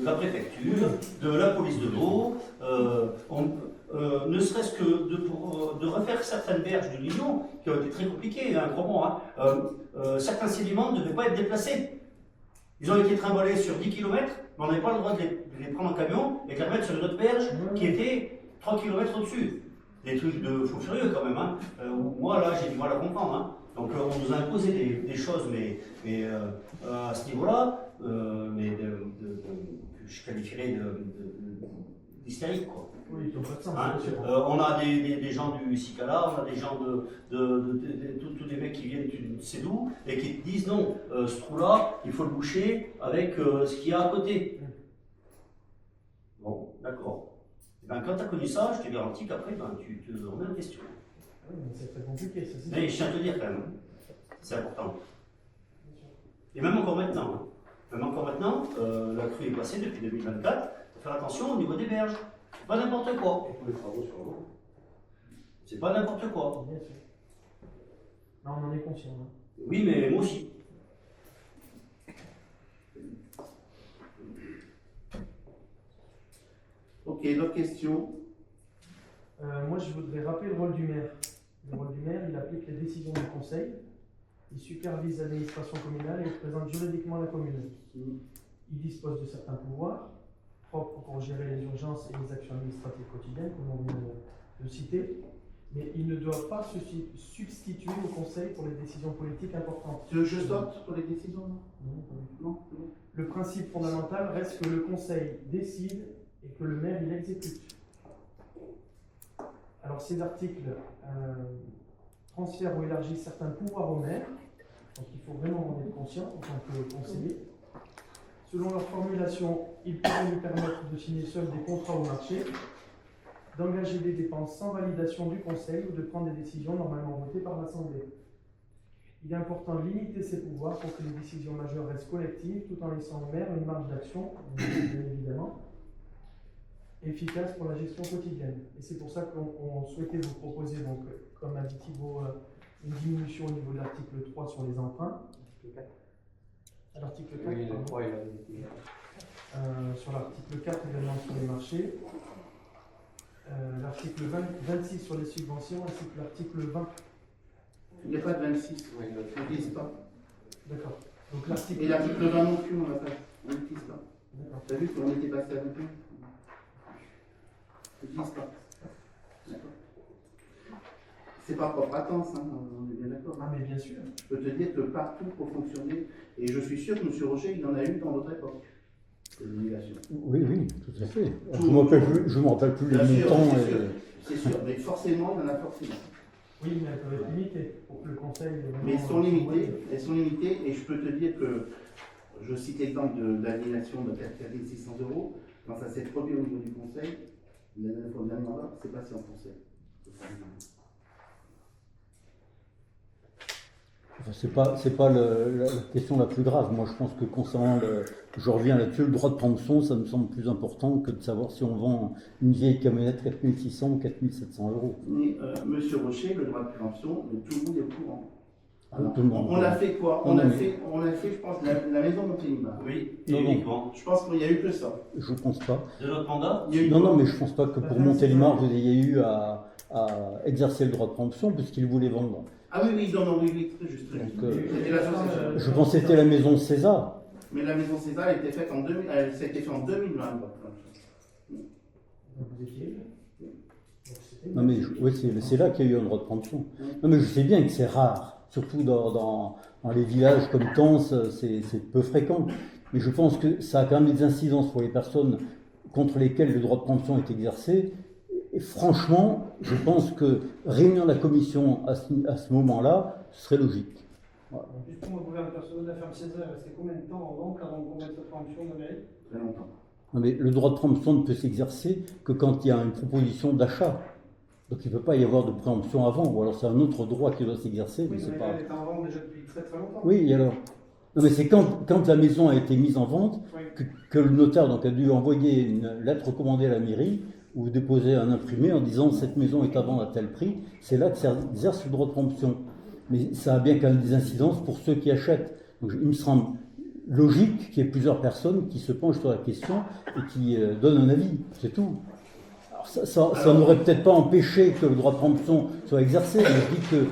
S6: la préfecture, de la police de l'eau. Ne serait-ce que de refaire certaines berges de l'Union, qui ont été très compliquées, hein, crois-moi. Hein. Certains sédiments ne devaient pas être déplacés. Ils ont été trimballés sur 10 km, mais on n'avait pas le droit de les prendre en camion et de les remettre sur une autre berge qui était 3 km au-dessus. Des trucs de fou furieux quand même. Hein. Moi, là, j'ai du mal à comprendre. Hein. Donc, on nous a imposé des choses, mais à ce niveau-là, que je qualifierais d'hystérique, quoi.
S3: Oui, ils n'ont pas de sens.
S6: Hein, on a des gens du Sicala, on a des gens tous des mecs qui viennent de sais d'où et qui te disent non, ce trou-là, il faut le boucher avec ce qu'il y a à côté. Bon, d'accord. Et ben, quand tu as connu ça, je te garantis qu'après, ben, tu te remets en question.
S3: Oui, mais c'est très compliqué, ça.
S6: Mais je tiens à te dire quand même, c'est important. Et même encore maintenant. Hein. Même encore maintenant, la crue est passée depuis 2024. Il faut faire attention au niveau des berges. C'est pas n'importe quoi.
S8: Les travaux sur l'eau.
S6: C'est pas n'importe quoi.
S3: Bien sûr. Là, on en est conscient. Hein.
S6: Oui, mais moi aussi.
S1: Ok, d'autres questions?
S3: Moi, je voudrais rappeler le rôle du maire. Le rôle du maire, il applique les décisions du conseil, il supervise l'administration communale et représente juridiquement la commune. Il dispose de certains pouvoirs propres pour gérer les urgences et les actions administratives quotidiennes, comme on vient de citer, mais il ne doit pas se substituer au conseil pour les décisions politiques importantes.
S1: Tu veux que je sorte pour les décisions?
S3: Non. Le principe fondamental reste que le conseil décide et que le maire il exécute. Alors ces articles transfèrent ou élargissent certains pouvoirs au maire, donc il faut vraiment en être conscient en tant que conseiller. Selon leur formulation, ils pourraient lui permettre de signer seul des contrats au marché, d'engager des dépenses sans validation du Conseil ou de prendre des décisions normalement votées par l'Assemblée. Il est important de limiter ses pouvoirs pour que les décisions majeures restent collectives tout en laissant au maire une marge d'action, bien évidemment, efficace pour la gestion quotidienne. Et c'est pour ça qu'on souhaitait vous proposer, donc, comme a dit Thibault, une diminution au niveau de l'article 3 sur les emprunts. À l'article 4,
S8: Oui, le
S3: pardon.
S8: 3, il a été.
S3: Sur l'article 4 également sur les marchés, l'article 26 sur les subventions, ainsi que l'article 20.
S1: Il n'y a pas de 26,
S8: Oui,
S1: on n'utilise pas.
S3: D'accord. Donc l'article.
S1: Et l'article 20 non plus, on l'a pas. On n'utilise pas.
S3: D'accord.
S1: T'as vu qu'on était passé avec eux? On n'utilise pas. D'accord. C'est pas propre à Tens, hein, on est bien d'accord.
S3: Ah, mais bien sûr.
S1: Je peux te dire que partout pour fonctionner, et je suis sûr que M. Rocher, il en a eu dans votre époque. C'est l'obligation.
S4: Oui, oui, tout à fait. Je ne me rappelle plus
S1: Bien
S4: les
S1: sûr,
S4: montants.
S1: c'est sûr, mais forcément, il y en a forcément.
S3: Oui, mais elles peuvent être limitées pour que le Conseil.
S1: Mais elles sont limitées, et je peux te dire que, je cite l'exemple de l'aliénation de 4 600 €, quand ça s'est produit au niveau du Conseil, le dernier mandat, c'est passé en Conseil.
S4: Enfin, c'est pas la question la plus grave. Moi, je pense que concernant je reviens là-dessus, le droit de préemption, ça me semble plus important que de savoir si on vend une vieille camionnette 4 600 ou 4 700 €.
S1: Mais Monsieur Rocher, le droit de préemption, tout le monde est au courant. Alors,
S4: Tout le monde.
S1: on a fait quoi? On a fait, je pense, la maison Montélimar.
S6: Oui,
S4: Non, non.
S6: uniquement.
S1: Je pense qu'il n'y a eu que ça.
S4: Je pense pas.
S6: De notre mandat,
S1: Il y a eu
S4: Non,
S1: quoi?
S4: non, mais je pense pas que pour Montélimar, vous ayez eu à exercer le droit de préemption puisqu'il voulait vendre.
S1: Ah oui, oui, non, oui, très juste.
S4: Donc,
S1: C'était l'association.
S4: Je pense que c'était la maison César.
S1: Mais la maison César a été faite en 2000, ça a été fait en 2020.
S3: Donc vous étiez. Donc c'était.
S4: Non, mais oui, c'est là qu'il y a eu un droit de préemption. Non, mais je sais bien que c'est rare, surtout dans les villages comme Tens, c'est peu fréquent. Mais je pense que ça a quand même des incidences pour les personnes contre lesquelles le droit de préemption est exercé. Et franchement, je pense que réunir la commission à ce moment-là, ce serait logique. Voilà.
S9: Juste pour me gouverne personnel de la ferme César, restait combien de temps avant qu'on mette cette préemption de mairie?
S1: Très longtemps.
S4: Non, mais le droit de préemption ne peut s'exercer que quand il y a une proposition d'achat. Donc il ne peut pas y avoir de préemption avant, ou alors c'est un autre droit qui doit s'exercer, mais
S9: Oui,
S4: c'est
S9: mais
S4: pas...
S9: elle est en vente déjà depuis très très longtemps.
S4: Oui, et alors? Non, mais c'est quand la maison a été mise en vente
S9: Oui.
S4: que le notaire donc, a dû envoyer une lettre recommandée à la mairie ou déposer un imprimé en disant cette maison est à vendre à tel prix. C'est là que ça exerce le droit de préemption. Mais ça a bien quand même des incidences pour ceux qui achètent. Donc, il me semble logique qu'il y ait plusieurs personnes qui se penchent sur la question et qui donnent un avis. C'est tout. Alors, ça n'aurait peut-être pas empêché que le droit de préemption soit exercé, mais je dis que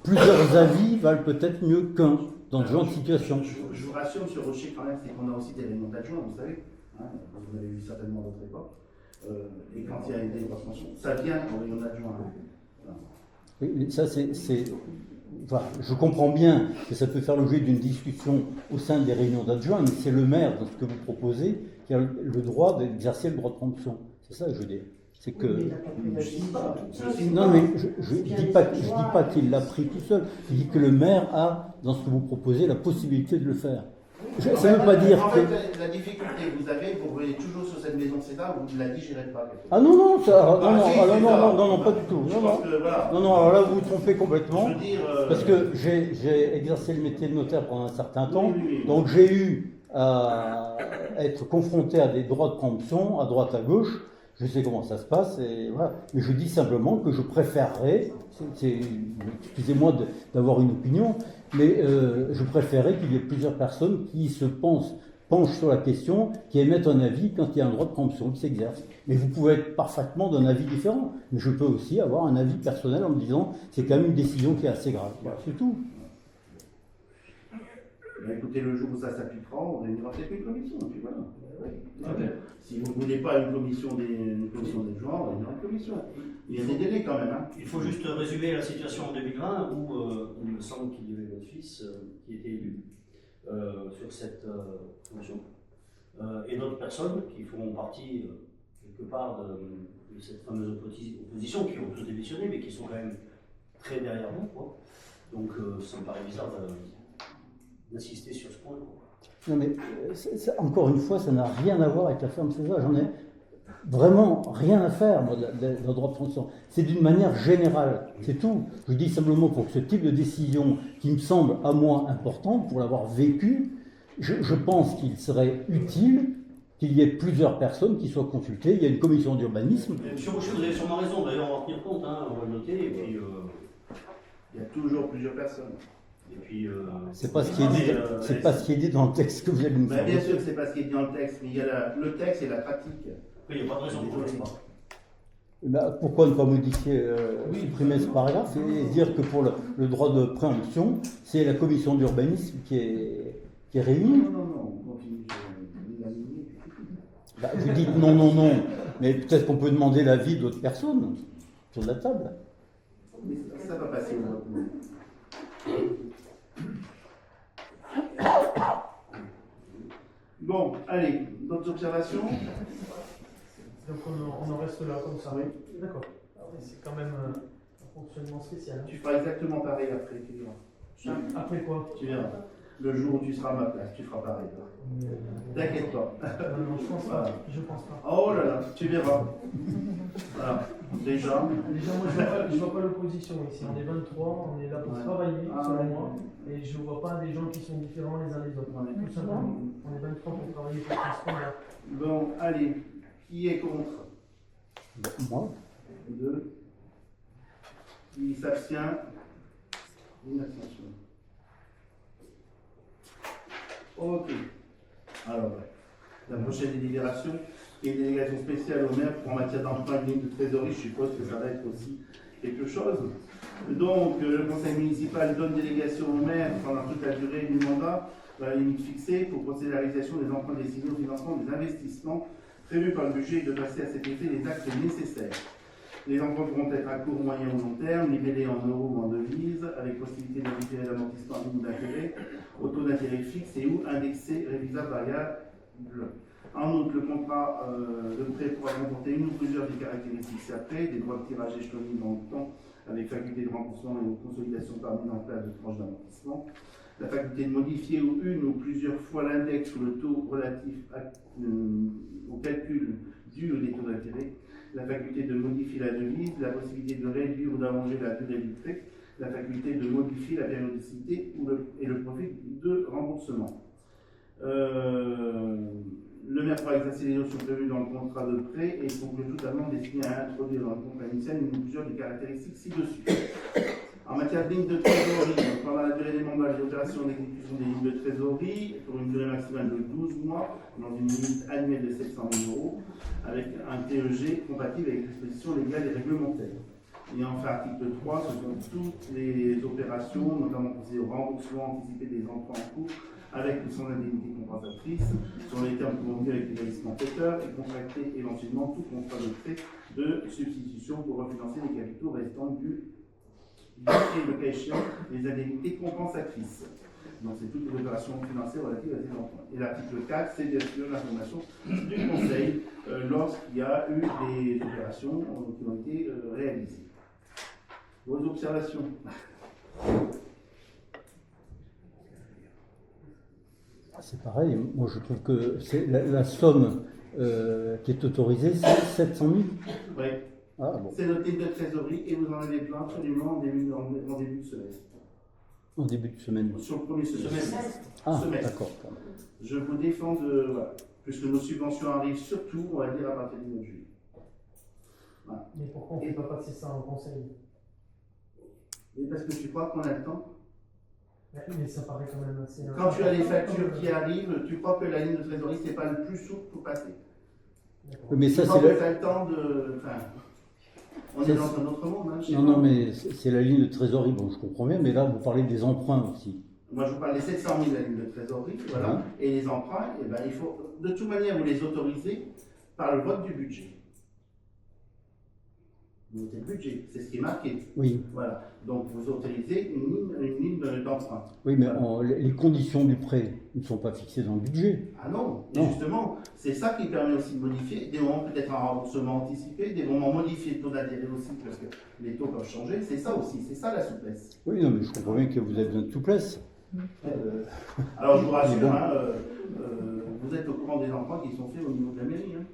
S4: plusieurs avis valent peut-être mieux qu'un dans ce genre de situation.
S1: Je vous rassure, M. Rocher, quand même, c'est qu'on a aussi des réunions d'adjoints, vous savez. Hein, vous avez eu certainement à votre époque. Et quand il y a des préemptions, ça vient en réunion d'adjoints. Hein.
S4: Et ça, enfin, je comprends bien que ça peut faire l'objet d'une discussion au sein des réunions d'adjoints, mais c'est le maire, dans ce que vous proposez, qui a le droit d'exercer le droit de préemption. C'est ça que je veux dire. C'est que... Non, mais je dis pas qu'il l'a pris tout seul. Je dis que le maire a, dans ce que vous proposez, la possibilité de le faire. Ça ne veut pas dire
S1: En
S4: que...
S1: fait, la difficulté que vous avez, vous revenez toujours sur cette maison César, vous ne la digérez pas.
S4: Ah non, non, ça,
S1: Si,
S4: non, pas du tout.
S1: Je
S4: Non,
S1: pense
S4: non.
S1: que, voilà.
S4: Non, alors là, vous vous trompez complètement.
S1: Je veux dire,
S4: Parce que j'ai exercé le métier de notaire pendant un certain temps,
S1: oui.
S4: donc j'ai eu à être confronté à des droits de préemption, à droite, à gauche. Je sais comment ça se passe, et voilà. Mais je dis simplement que je préférerais, excusez-moi d'avoir une opinion, mais je préférerais qu'il y ait plusieurs personnes qui se penchent sur la question, qui émettent un avis quand il y a un droit de préemption qui s'exerce. Mais vous pouvez être parfaitement d'un avis différent. Mais je peux aussi avoir un avis personnel en me disant c'est quand même une décision qui est assez grave. Voilà, c'est tout.
S1: Écoutez, le jour où ça s'appliquera, on réunira peut-être une commission, puis voilà. Si vous ne voulez pas une commission d'adjoints, on réunira une commission. Il y a des délais quand même. Hein.
S6: il faut juste résumer la situation en 2020 où il me semble qu'il y avait votre fils qui était élu sur cette fonction. Et d'autres personnes qui font partie quelque part de cette fameuse opposition, qui ont tous démissionné, mais qui sont quand même très derrière nous, quoi. Donc ça me paraît bizarre d'insister sur ce point.
S4: Non mais encore une fois, ça n'a rien à voir avec la ferme César. vraiment rien à faire, moi, d'un droit de préemption. C'est d'une manière générale, c'est tout. Je dis simplement pour que ce type de décision, qui me semble à moi importante, pour l'avoir vécu, je pense qu'il serait utile qu'il y ait plusieurs personnes qui soient consultées. Il y a une commission d'urbanisme.
S6: Monsieur Boucher, vous avez sûrement raison, d'ailleurs on va en tenir compte, hein, on va le noter, et puis...
S1: Il y a toujours plusieurs personnes.
S6: Et puis,
S4: C'est pas ce qui est dit, c'est pas ce qui est dit dans le texte que vous allez nous
S1: Ben,
S4: faire.
S1: bien sûr que c'est pas ce qui est dit dans le texte, mais il y a le texte et la pratique.
S6: il n'y a pas de raison pour le pas.
S4: Eh ben, pourquoi ne pas modifier, supprimer ce paragraphe et dire que pour le droit de préemption, c'est la commission d'urbanisme qui est réunie.
S1: Non, on continue sur l'unanimité.
S4: Bah, vous dites non, mais peut-être qu'on peut demander l'avis d'autres personnes sur la table.
S1: Mais ça va passer au vote. Bon, allez, d'autres observations?
S3: Donc on en reste là comme ça.
S1: Oui.
S3: D'accord. Ah oui, c'est quand même un fonctionnement spécial.
S1: Tu feras exactement pareil après, tu verras.
S3: Après quoi?
S1: Tu verras. Le jour où tu seras à ma place, tu feras pareil. T'inquiète pas.
S3: Non, je pense pas. Je pense pas.
S1: Oh là là, tu verras. Voilà, déjà.
S3: Moi, je vois pas l'opposition ici. On est 23, on est là pour travailler, selon moi. Et je vois pas des gens qui sont différents les uns des autres. Tout simplement. On est 23 pour travailler pour ce là.
S1: Bon, allez. Qui est contre?
S4: Moi.
S1: 2. Qui s'abstient? Une abstention. Ok. Alors, la prochaine délibération est une délégation spéciale au maire en matière d'emprunt de ligne de trésorerie. Je suppose que ça va être aussi quelque chose. Donc, le conseil municipal donne délégation au maire pendant toute la durée du mandat, dans la limite fixée, pour procéder à la réalisation des emprunts destinés au financement des investissements prévus par le budget et de passer à cet effet les actes nécessaires. Les emprunts pourront être à court, moyen ou long terme, nivellés en euros ou en devises, avec possibilité de différer l'amortissement à niveau d'intérêt, au taux d'intérêt fixe et ou indexé, révisable variable. En outre, le contrat de prêt pourra comporter une ou plusieurs des caractéristiques ci-après, des droits de tirage échelonnés dans le temps, avec faculté de remboursement et de consolidation par mise en place de tranches d'amortissement, la faculté de modifier une ou plusieurs fois l'index ou le taux relatif au calcul dû des taux d'intérêt, la faculté de modifier la devise, la possibilité de réduire ou d'allonger la durée du prêt, la faculté de modifier la périodicité et le profil de remboursement. Le maire pourra exercer les options prévues dans le contrat de prêt et conclure totalement destiné à introduire dans le contrat initial une ou plusieurs des caractéristiques ci-dessus. En matière de lignes de trésorerie, pendant la durée des mandats, les opérations d'exécution des lignes de trésorerie pour une durée maximale de 12 mois, dans une limite annuelle de 700 000 €, avec un TEG compatible avec les dispositions légales et réglementaires. Et enfin, article 3, ce sont toutes les opérations, notamment concernant au remboursement anticipé des emprunts en cours, avec ou sans indemnité compensatrice, sur les termes convenus avec l'établissement prêteur, et contracter éventuellement tout contrat de prêt de substitution pour refinancer les capitaux restants du et le cas échéant les indemnités compensatrices. Donc c'est toutes les opérations financières relatives à ces emprunts. Et l'article 4, c'est bien sûr l'information du Conseil lorsqu'il y a eu des opérations qui ont été réalisées. Vos observations?
S4: C'est pareil, moi je trouve que c'est la somme qui est autorisée, c'est 700 000.
S1: Oui.
S4: Ah, bon.
S1: C'est notre ligne de trésorerie et vous en avez plein absolument en début de semaine.
S4: En début de semaine.
S1: Sur le premier semestre.
S4: Ah,
S1: Semestre.
S4: d'accord.
S1: Je vous défends de. Voilà. Puisque nos subventions arrivent surtout, on va dire, à partir du mois de juillet. Voilà.
S3: Mais pourquoi on ne fait pas passer ça en conseil?
S1: Et parce que tu crois qu'on a le temps?
S3: Mais ça paraît quand même assez.
S1: Quand tu as les factures qui arrivent, tu crois que la ligne de trésorerie, c'est pas le plus souple pour passer.
S4: Mais ça,
S1: tu
S4: c'est
S1: crois que tu as le temps de. Enfin, on est dans un autre monde. Hein,
S4: non, mais c'est la ligne de trésorerie, bon, je comprends bien, mais là, vous parlez des emprunts aussi.
S1: Moi, je vous parle des 700 000 de la ligne de trésorerie, voilà. Et les emprunts, eh ben, il faut, de toute manière, vous les autorisez par le vote du budget. Vous votez le budget, c'est ce qui est marqué.
S4: Oui.
S1: Voilà. Donc, vous autorisez une ligne d'emprunt.
S4: Oui, mais
S1: voilà.
S4: Les conditions du prêt ne sont pas fixées dans le budget.
S1: Ah non, et
S4: Non.
S1: justement, c'est ça qui permet aussi de modifier, des moments peut-être un remboursement anticipé, des moments modifiés de taux d'intérêt aussi, parce que les taux peuvent changer, c'est ça aussi, c'est ça la souplesse.
S4: Oui, non, mais je comprends bien que vous avez besoin de souplesse.
S1: Alors je vous rassure,
S4: Bon.
S1: hein, vous êtes au courant des emprunts qui sont faits au niveau de la mairie. Hein.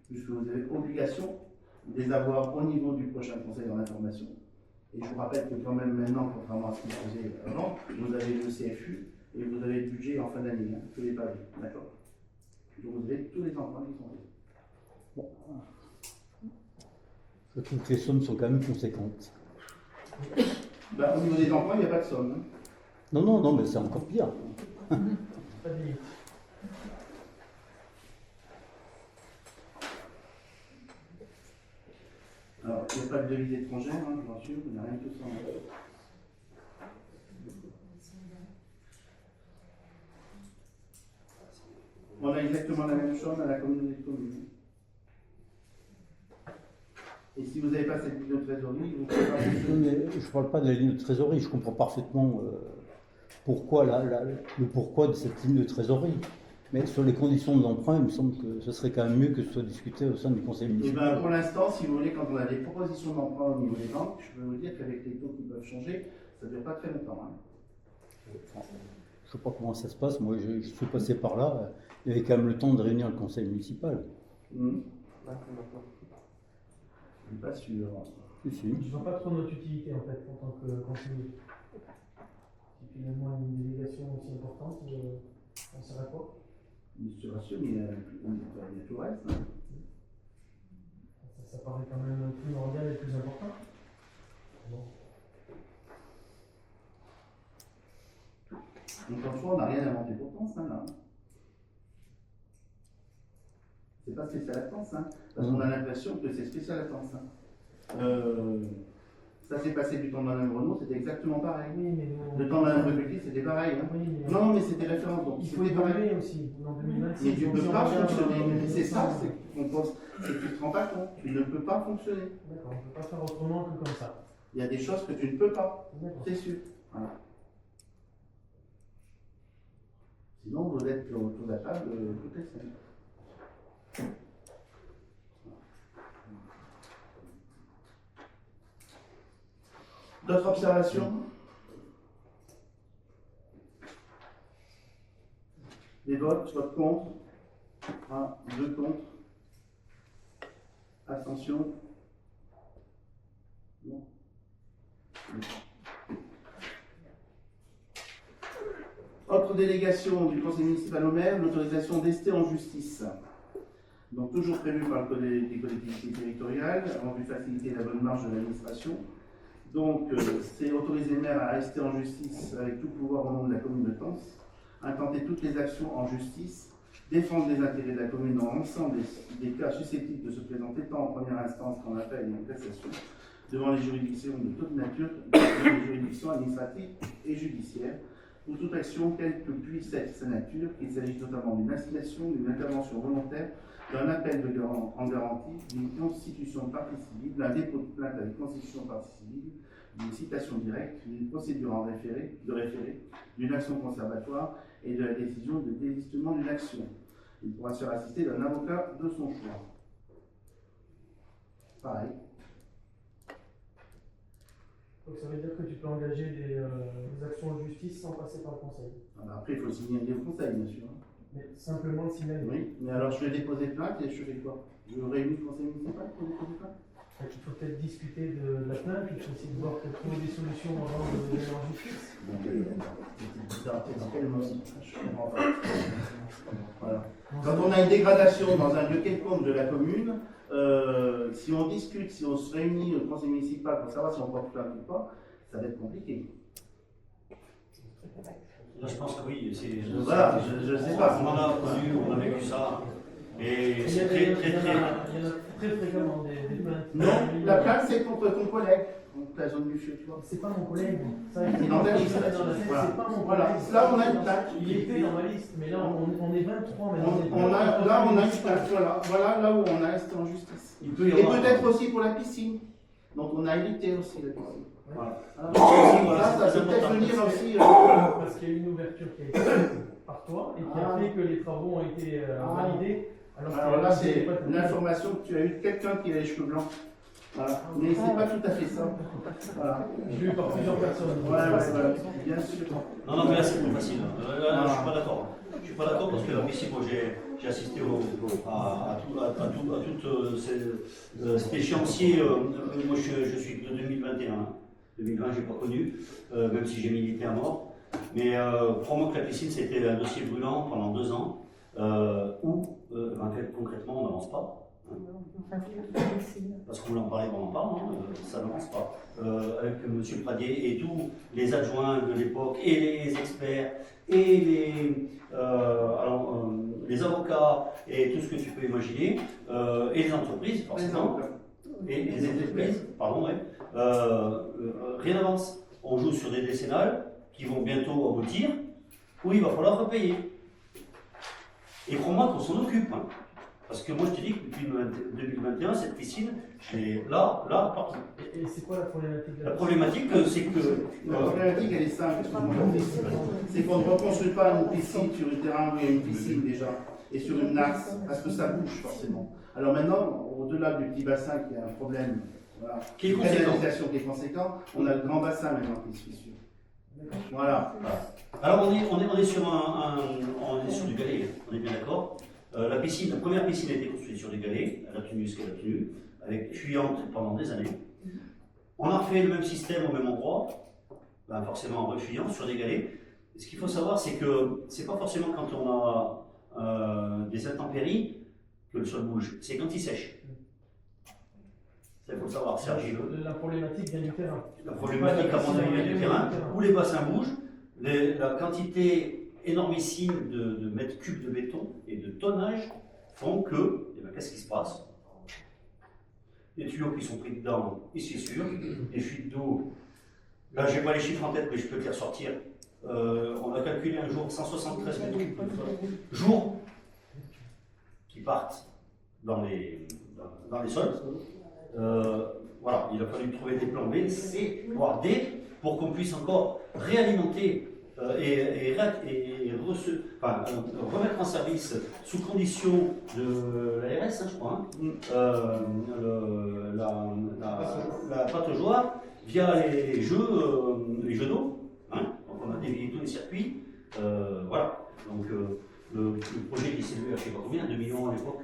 S1: puisque vous avez obligation de les avoir au niveau du prochain conseil en information. Et je vous rappelle que quand même maintenant, contrairement à ce qu'on faisait avant, vous avez le CFU et vous avez le budget en fin d'année, hein, tous les pavés, d'accord? Donc vous avez tous les emprunts qui sont faits.
S4: Je trouve que les sommes sont quand même conséquentes.
S1: Bah, au niveau des emprunts, il n'y a pas de somme. Hein.
S4: Non, mais c'est encore pire.
S3: Pas de limite.
S1: Alors, il n'y a pas de devise étrangère, hein, je vous rassure, il n'y a rien que ça. Hein. On a exactement la même chose à la communauté de communes. Et si vous n'avez pas cette ligne de trésorerie, vous ne pouvez pas
S4: Non, mais je ne parle pas de la ligne de trésorerie, je comprends parfaitement pourquoi le pourquoi de cette ligne de trésorerie. Mais sur les conditions de l'emprunt, il me semble que ce serait quand même mieux que ce soit discuté au sein du conseil
S1: Et
S4: municipal.
S1: ben, pour l'instant, si vous voulez, quand on a des propositions d'emprunt au niveau des banques, je peux vous dire qu'avec les taux qui peuvent changer, ça ne dure pas très longtemps. Hein.
S4: Je ne sais pas comment ça se passe, moi je suis passé par là, il y avait quand même le temps de réunir le conseil municipal.
S1: Mmh.
S8: D'accord.
S1: Je ne suis pas sûr.
S4: Si, si.
S3: Je ne vois pas trop notre utilité en fait en tant que conseiller. Si finalement une délégation aussi importante, on sert à quoi?
S1: Je suis rassuré, mais il y a tout le reste. Hein.
S3: Ça paraît quand même primordial et plus important. Bon.
S1: Donc en soi, on n'a rien inventé pourtant, ça, là. C'est pas spécial attente, hein, parce qu'on a l'impression que c'est spécial attente. Hein. Ça s'est passé du temps de Madame Renaud, c'était exactement pareil.
S3: Oui, mais nous,
S1: Le temps de Madame Rebuti, c'était pareil. Hein.
S3: oui, mais
S1: Non, mais c'était référence, donc
S3: il faut
S1: c'était pareil.
S3: évoluer aussi. En 2026,
S1: Mais tu ne
S3: si
S1: peux
S3: on
S1: pas
S3: revient
S1: fonctionner.
S3: dans-
S1: C'est ça, c'est qu'on pense, c'est que tu ne te rends pas compte. Tu ne peux pas fonctionner.
S3: D'accord, on ne peut pas faire autrement que comme ça.
S1: Il y a des choses que tu ne peux pas,
S3: D'accord.
S1: c'est sûr. Voilà. Sinon, vous êtes autour de la table toutes les semaines. D'autres observations? Les votes, vote contre. 1, 2 contre. Abstention. Non. Autre délégation du conseil municipal au maire, l'autorisation d'ester en justice. Donc toujours prévu par le Code des collectivités territoriales, en vue de faciliter la bonne marche de l'administration. Donc c'est autoriser le maire à rester en justice avec tout pouvoir au nom de la commune de Tence, intenter toutes les actions en justice, défendre les intérêts de la commune dans l'ensemble des cas susceptibles de se présenter tant en première instance qu'en appel et en cassation, devant les juridictions de toute nature, les juridictions administratives et judiciaires, pour toute action quelle que puisse être sa nature, qu'il s'agisse notamment d'une incitation, d'une intervention volontaire, d'un appel en garantie, d'une constitution de partie civile, d'un dépôt de plainte avec constitution de partie civile, d'une citation directe, d'une procédure en référé, d'une action conservatoire et de la décision de désistement d'une action. Il pourra se faire assister d'un avocat de son choix. Pareil.
S3: Donc ça veut dire que tu peux engager des actions en justice sans passer par le conseil.
S1: Après, il faut signaler au conseil, bien sûr.
S3: Mais simplement le signaler.
S1: Oui, mais alors je vais déposer plainte et je fais quoi? Je réunis le conseil municipal pour déposer plainte?
S3: Donc, il faut peut-être discuter de la plainte, il faut essayer de voir pour trouver des solutions avant de aller en justice.
S1: Voilà. Quand on a une dégradation dans un lieu quelconque de la commune, si on discute, si on se réunit au conseil municipal pour savoir si on porte plainte ou pas, ça va être compliqué.
S6: Là, je pense que oui.
S1: Voilà, je sais pas.
S6: On en a connu, on a vécu ça. Et
S3: Il y
S6: c'est
S3: a
S6: très, très, très.
S3: il y en a très fréquemment des plaintes.
S1: Non, la plainte c'est contre ton collègue, donc la zone du feu, tu vois.
S3: C'est pas mon collègue. Ça,
S1: C'est dans ta liste.
S3: ça, dans la tête,
S1: Voilà.
S3: c'est pas mon
S1: Voilà.
S3: collègue.
S1: Là, on a une plainte.
S3: Il était dans ma liste, mais là on est 23 maintenant.
S1: Là, on a une plainte, voilà là où on a resté en justice.
S6: Il peut y
S1: Et
S6: avoir.
S1: peut-être aussi pour la piscine. Donc on a évité aussi la piscine.
S6: Voilà.
S1: Ça peut peut-être venir aussi.
S3: Parce qu'il y a eu une ouverture qui a été faite par toi et qui a
S1: Ah.
S3: fait que les travaux ont été validés.
S1: Alors là, c'est une information que tu as eu de quelqu'un qui a les cheveux blancs. Voilà. Mais c'est pas tout à fait ça. Voilà.
S3: Je l'ai eu par plusieurs personnes.
S1: Ouais, bien sûr.
S6: Non, mais là, c'est plus facile. Là, je suis pas d'accord. Je suis pas d'accord parce que la piscine, moi, J'ai assisté à tout cet échéancier. Moi, je suis de 2021. 2020, je n'ai pas connu, même si j'ai milité à mort. Mais crois-moi que la piscine, c'était un dossier brûlant pendant 2 ans, où, en fait, concrètement, on n'avance pas. Parce qu'on voulait en parler pendant pas, ça n'avance pas. Avec M. Pradier et tous les adjoints de l'époque, et les experts, et les avocats, et tout ce que tu peux imaginer, et les entreprises, forcément. Et les entreprises, pardon, ouais. Rien n'avance. On joue sur des décennales qui vont bientôt aboutir, où il va falloir repayer. Et crois-moi qu'on s'en occupe. Hein. Parce que moi je te dis que depuis 2021, cette piscine, elle est là, partout.
S3: Et c'est quoi la problématique?
S6: La problématique, c'est que.
S1: La problématique, elle est simple. C'est qu'on ne reconstruit pas une piscine sur un terrain où il y a une piscine déjà, et sur une axe, parce que ça bouge forcément. Alors maintenant, au-delà du petit bassin qui a un problème, voilà,
S6: qui est
S1: une canalisation qui est conséquent, on a le grand bassin maintenant qui se fissure. Voilà.
S6: Alors on est sur du galet, on est bien d'accord. La première piscine a été construite sur des galets, elle a tenu ce qu'elle a tenu, avec fuyante pendant des années. On a refait le même système au même endroit, ben forcément en refuyant sur des galets. Et ce qu'il faut savoir, c'est que c'est pas forcément quand on a des intempéries que le sol bouge, c'est quand il sèche. Ça, il faut le savoir, c'est argileux.
S3: La problématique vient du terrain.
S6: La problématique, à mon avis, vient du terrain, où les bassins bougent, la quantité énormissime de mètres cubes de béton et de tonnage font que, eh ben, qu'est-ce qui se passe? Les tuyaux qui sont pris dedans, ils se fissurent, les fuites d'eau. Là, je n'ai pas les chiffres en tête, mais je peux te les ressortir. On a calculé un jour 173 mètres cubes de jour qui partent dans les sols. Voilà, il a fallu trouver des plans B, C, voire D, pour qu'on puisse encore réalimenter remettre en service sous condition de l'ARS, je crois, la pataugeoire via les jeux d'eau. Hein, donc on a dévié tous les circuits. Voilà, donc le projet qui s'est élevé à je ne sais pas combien, 2 millions à l'époque.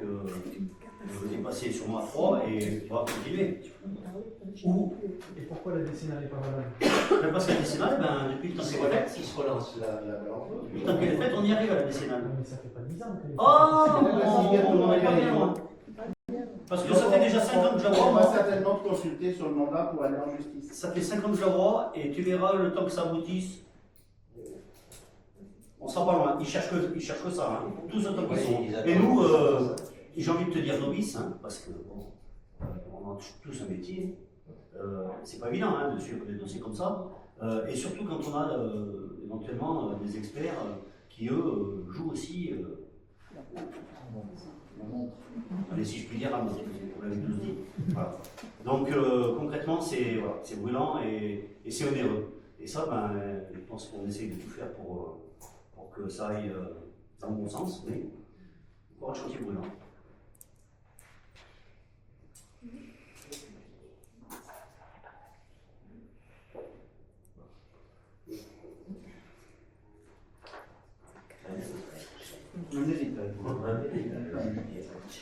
S6: Est passé sûrement à 3 et on va continuer.
S3: Et pourquoi la décennale n'est pas valable?
S6: Parce que la décennale, depuis le temps qu'elle est faite,
S7: Qui se relance
S6: depuis le temps qu'elle est faite, on y arrive à la décennale.
S3: Mais ça fait pas 10 ans qu'elle est
S6: Oh, on va pas bien loin. Parce que ça fait déjà 5 ans que je la vois.
S1: On va certainement te consulter sur le mandat pour aller en justice.
S6: Ça fait 5 ans que je la vois et tu verras le temps que ça aboutisse. On sera pas loin. Ils cherchent que ça. Hein. Tout ce temps qu'ils sont. Et nous, j'ai envie de te dire novice, hein, parce que bon, on a tous un métier. C'est pas évident hein, de suivre des dossiers comme ça. Et surtout quand on a éventuellement des experts qui eux jouent aussi. Allez, si je puis dire, on l'avait tous dit. Voilà. Donc concrètement, c'est brûlant et c'est onéreux. Et ça, je pense qu'on essaye de tout faire pour que ça aille dans le bon sens, mais encore un chantier brûlant.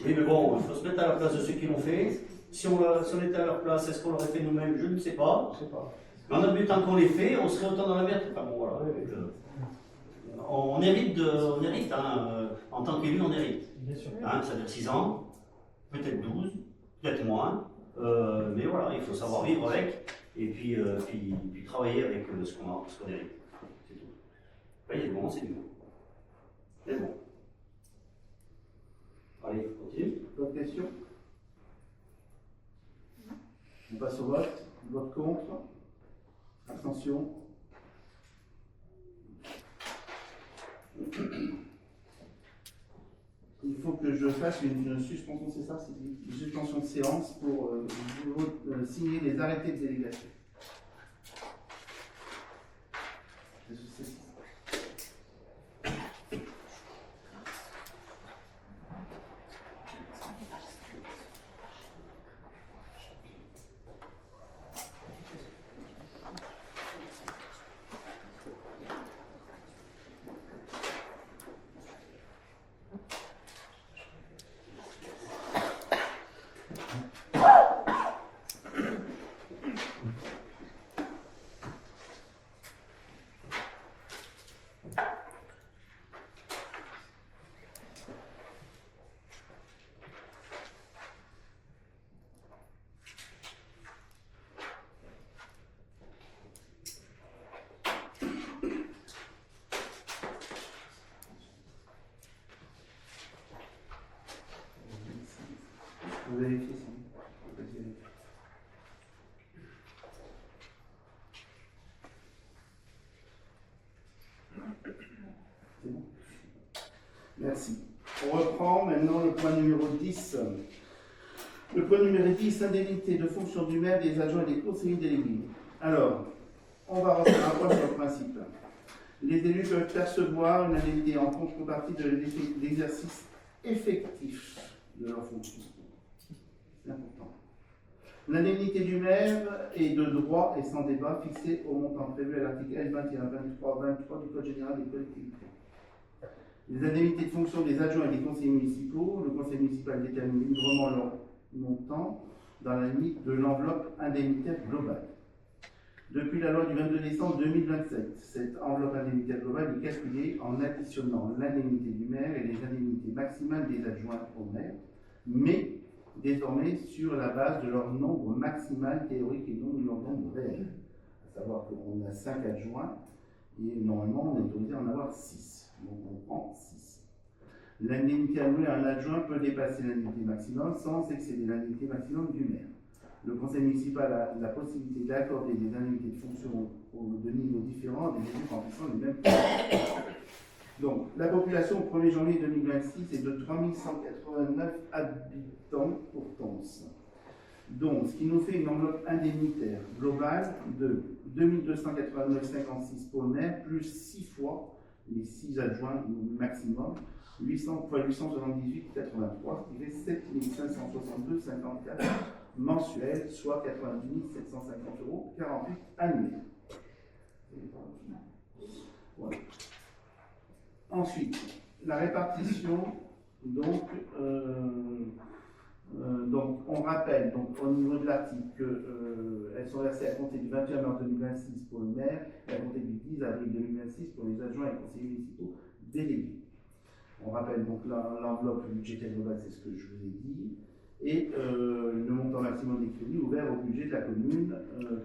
S6: Oui, mais bon, il faut se mettre à la place de ceux qui l'ont fait. Si on était à leur place, est-ce qu'on l'aurait fait nous-mêmes? Je ne sais pas. Mais en but, tant qu'on les fait, on serait autant dans la merde. Enfin bon, voilà. On hérite, hein, en tant qu'élu, on hérite. Hein, ça veut dire 6 ans, peut-être 12, peut-être moins. Mais voilà, il faut savoir vivre avec et puis travailler avec ce qu'on hérite. C'est tout. Là, il y a du bon, c'est du bon. C'est bon. Allez, continue.
S1: D'autres questions? On passe au vote. Vote contre. Abstention. Il faut que je fasse une suspension, c'est ça? C'est une suspension de séance pour signer les arrêtés de délégation. Merci. On reprend maintenant le point numéro 10. Le point numéro 10, indemnité de fonction du maire, des adjoints et des conseillers délégués. Alors, on va refaire un point sur le principe. Les élus peuvent percevoir une indemnité en contrepartie de l'exercice effectif de leur fonction. C'est important. L'indemnité du maire est de droit et sans débat fixée au montant prévu à l'article L2123-23 du Code général des collectivités. Les indemnités de fonction des adjoints et des conseillers municipaux, le conseil municipal détermine librement leur montant dans la limite de l'enveloppe indemnitaire globale. Depuis la loi du 22 décembre 2027, cette enveloppe indemnitaire globale est calculée en additionnant l'indemnité du maire et les indemnités maximales des adjoints au maire, mais désormais sur la base de leur nombre maximal théorique et non de leur nombre réel. À savoir qu'on a 5 adjoints et normalement on est autorisé à en avoir 6. Donc on prend 6. L'indemnité allouée à un adjoint peut dépasser l'indemnité maximum sans excéder l'indemnité maximum du maire. Le conseil municipal a la possibilité d'accorder des indemnités de fonction de niveaux différents à des élus remplissant les mêmes fonctions. Donc, la population au 1er janvier 2026 est de 3189 habitants pour Tons. Donc, ce qui nous fait une enveloppe indemnitaire globale de 2289,56 pour le maire, plus 6 fois les 6 adjoints maximum, 800 fois 878,83, ce qui fait 7562,54 mensuels, soit 90 750,48 € annuels. Voilà. Ensuite, la répartition, donc on rappelle donc, au niveau de l'article qu'elles sont versées à compter du 21 mars 2026 pour le maire et à compter du 10 avril 2026 pour les adjoints et conseillers municipaux délégués. On rappelle donc l'enveloppe budgétaire globale, c'est ce que je vous ai dit, et le montant maximum des crédits ouverts au budget de la commune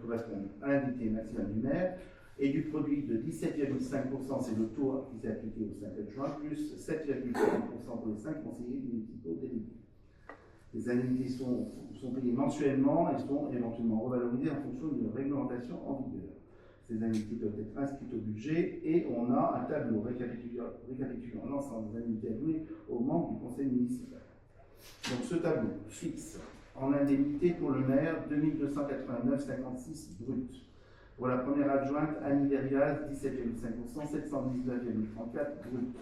S1: correspond à l'indemnité maximale du maire et du produit de 17,5%, c'est le taux qui s'est appliqué aux 5 adjoints, plus 7,5% pour les 5 conseillers municipaux délégués. Les indemnités sont payées mensuellement et sont éventuellement revalorisées en fonction d'une réglementation en vigueur. Ces indemnités peuvent être inscrites au budget et on a un tableau récapitulant l'ensemble des indemnités allouées aux membres du conseil municipal. Donc ce tableau fixe en indemnité pour le maire 2289,56 brut. Pour la première adjointe, Annie Deriaz, 17,5%, 719,34 brut.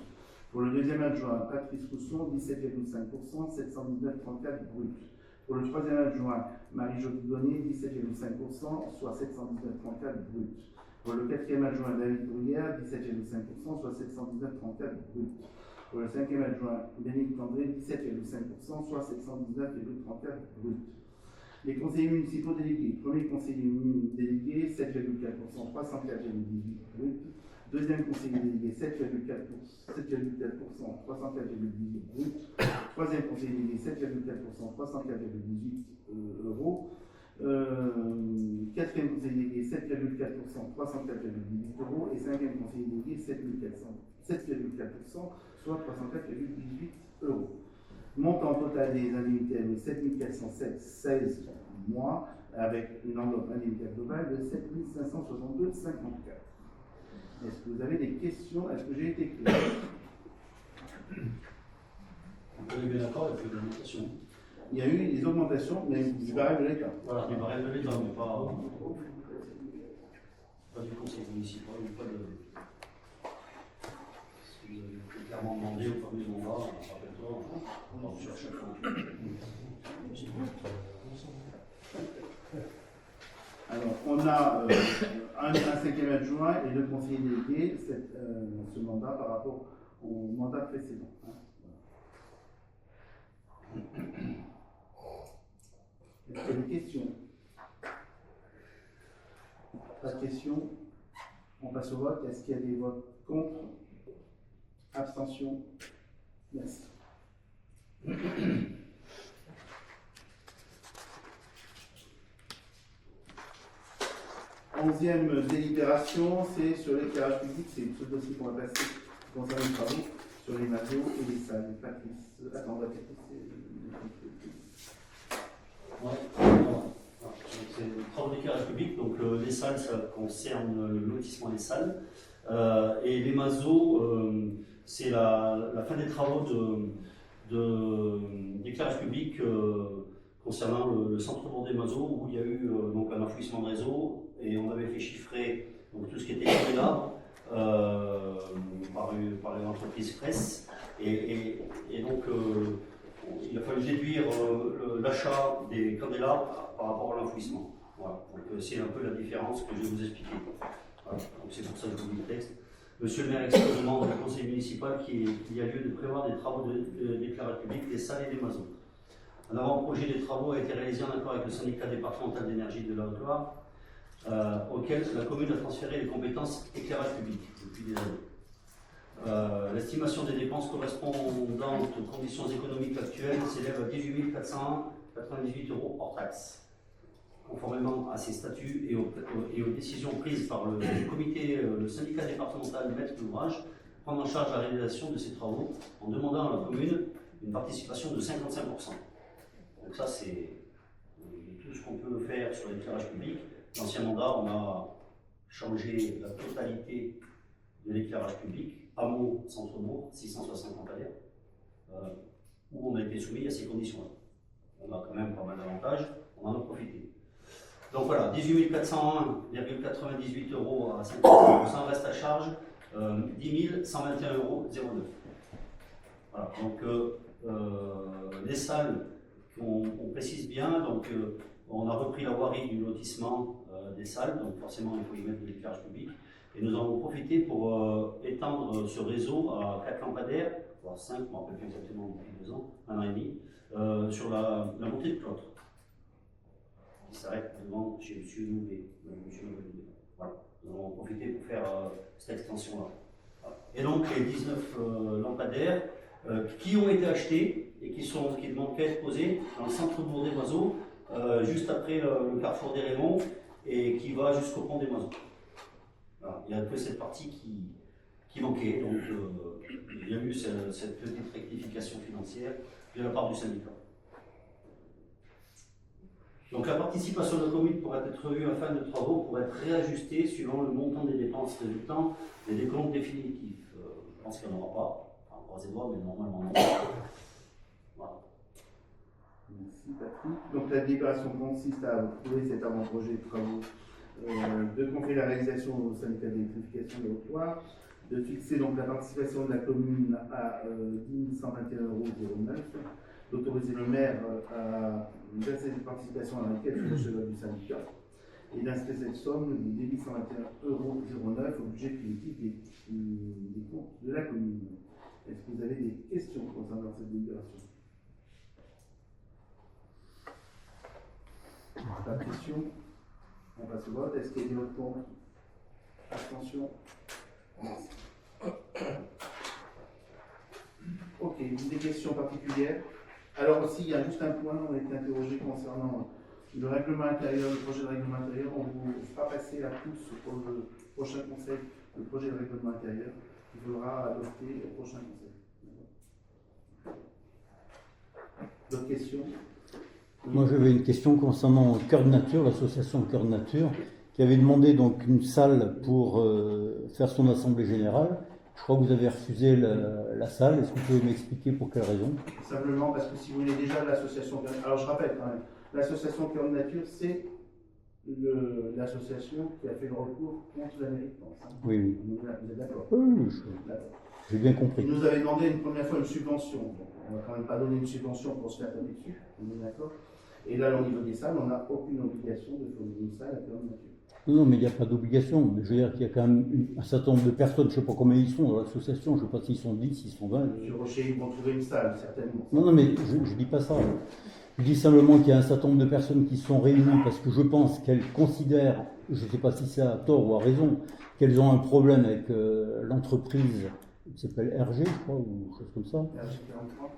S1: Pour le deuxième adjoint, Patrice Rousson, 17,5%, 719,34 brut. Pour le troisième adjoint, Marie-Jo Gonnet, 17,5%, soit 719,34 brut. Pour le quatrième adjoint, David Bruyère, 17,5%, soit 719,34 brut. Pour le cinquième adjoint, Bénédicte André, 17,5%, soit 719,34 brut. Les conseillers municipaux délégués, premier conseiller délégué, 7,4%, 304,18 brut. Deuxième conseiller délégué, 7,4%, 304,18 brut. Troisième conseiller délégué, 7,4%, 304,18 euros. Quatrième conseiller délégué, 7,4%, 304,18 euros. Et cinquième conseiller délégué, 7,4%, soit 304,18 euros. Montant total des indemnitaires de 7416 mois, avec une enveloppe indemnitaire globale de 7562,54. Est-ce que vous avez des questions? Est-ce que j'ai été clair?
S6: On est bien d'accord avec l'augmentation.
S1: Il y a eu des augmentations, mais du barème de l'État.
S6: Voilà, du barème de l'État, mais pas du conseil municipal, pas de. Ce que vous avez clairement demandé au premier mandat, rappelle-toi, on va chercher chaque fois.
S1: Alors, on a un cinquième adjoint et 2 conseillers délégués, ce mandat par rapport au mandat précédent. Est-ce qu'il y a des questions? Pas de questions? On passe au vote. Est-ce qu'il y a des votes contre? Abstention? Merci. 11e délibération, c'est sur l'éclairage public, c'est ce dossier qu'on va passer concernant les travaux sur les masos et les salles. Patrice, attends, on va Patrice.
S6: Ouais. C'est le travaux d'éclairage public, donc les salles, ça concerne le lotissement des salles. Et les masos, c'est la fin des travaux d'éclairage public concernant le centre Bourdais-Mazeau, où il y a eu donc un enfouissement de réseau, et on avait fait chiffrer donc, tout ce qui était là par l'entreprise Fraisse, et donc il a fallu déduire l'achat des candélabres par rapport à l'enfouissement. Voilà. Donc c'est un peu la différence que je vais vous expliquer. Voilà. Donc c'est pour ça que je vous lis le texte. Monsieur le maire expose demande au conseil municipal qu'il y a lieu de prévoir des travaux d'éclairage public des salles et des maisons. Un avant-projet des travaux a été réalisé en accord avec le syndicat départemental d'énergie de la Haute-Loire, auquel la commune a transféré les compétences éclairage public depuis des années. L'estimation des dépenses correspondantes aux conditions économiques actuelles s'élève à 18 498 € hors taxes, conformément à ces statuts et aux décisions prises par le comité, le syndicat départemental maître d'ouvrage, prendre en charge la réalisation de ces travaux en demandant à la commune une participation de 55%. Donc ça, c'est tout ce qu'on peut faire sur l'éclairage public. L'ancien mandat, on a changé la totalité de l'éclairage public, hameau, centre-bourg, 660 lampadaires, où on a été soumis à ces conditions-là. On a quand même pas mal d'avantages, on en a profité. Donc voilà, 18 401,98 € à 55%, reste à charge 10 121,09 €. Voilà, donc les salles, on précise bien, donc on a repris la voirie du lotissement des salles, donc forcément il faut y mettre de l'éclairage public. Et nous avons profité pour étendre ce réseau à 4 lampadaires, voire 5, je ne me rappelle plus exactement depuis 2 ans, 1 an et demi, sur la montée de cloître, qui s'arrête devant chez M. Nouvet. Voilà, nous avons profité pour faire cette extension-là. Voilà. Et donc les 19 lampadaires qui ont été achetés et qui demandent qu'à être posés dans le centre Bourdais-Mazeau, juste après le carrefour des Raymond, et qui va jusqu'au pont des Mazeaux. Voilà. Il n'y a que cette partie qui manquait, donc il y a eu cette petite rectification financière de la part du syndicat. Donc la participation de la commune pourrait être revue en fin de travaux pour être réajustée suivant le montant des dépenses résultant des décomptes définitifs. Je pense qu'il n'y en aura pas, enfin, on croise les doigts, mais normalement non. Voilà.
S1: Merci Patrick. Donc la délibération consiste à approuver cet avant-projet de travaux, de confier la réalisation au syndicat d'électrification de Haute-Loire, de fixer donc la participation de la commune à 10 121,09 €, d'autoriser le maire à verser cette participation à laquelle sur le cheval du syndicat et d'inscrire cette somme de 10 121,09 € au budget primitif des comptes de la commune. Est-ce que vous avez des questions concernant cette délibération? Pas de questions? On passe au vote. Est-ce qu'il y a des votes contre? Abstention? Merci. Ok, des questions particulières? Alors aussi, il y a juste un point, on a été interrogé concernant le règlement intérieur, le projet de règlement intérieur. On vous fera passer à tous pour le prochain conseil le projet de règlement intérieur qu'il faudra adopter au prochain conseil. D'autres questions?
S4: Moi, j'avais une question concernant Cœur de Nature, l'association Cœur de Nature, qui avait demandé donc une salle pour faire son assemblée générale. Je crois que vous avez refusé la salle. Est-ce que vous pouvez m'expliquer pour quelle raison?
S1: Simplement parce que si vous voulez déjà l'association Cœur de Nature, alors je rappelle quand même, l'association Cœur de Nature, c'est l'association qui a fait le recours contre la mairie de France. Hein.
S4: Oui.
S1: Vous êtes d'accord?
S4: Oui, j'ai bien compris.
S1: Ils nous avaient demandé une première fois une subvention. Donc, on ne va quand même pas donner une subvention pour se faire taper dessus. On est d'accord? Et là, au niveau des salles, on n'a aucune obligation de fournir une salle à Cœur de Nature.
S4: Non, mais il n'y a pas d'obligation. Mais je veux dire qu'il y a quand même un certain nombre de personnes, je ne sais pas combien ils sont dans l'association, je ne sais pas s'ils sont 10, s'ils sont 20.
S1: Sur Rocher, ils vont trouver une salle, certainement.
S4: Non, mais je ne dis pas ça. Je dis simplement qu'il y a un certain nombre de personnes qui sont réunies parce que je pense qu'elles considèrent, je ne sais pas si c'est à tort ou à raison, qu'elles ont un problème avec l'entreprise qui s'appelle RG, je crois, ou chose comme ça.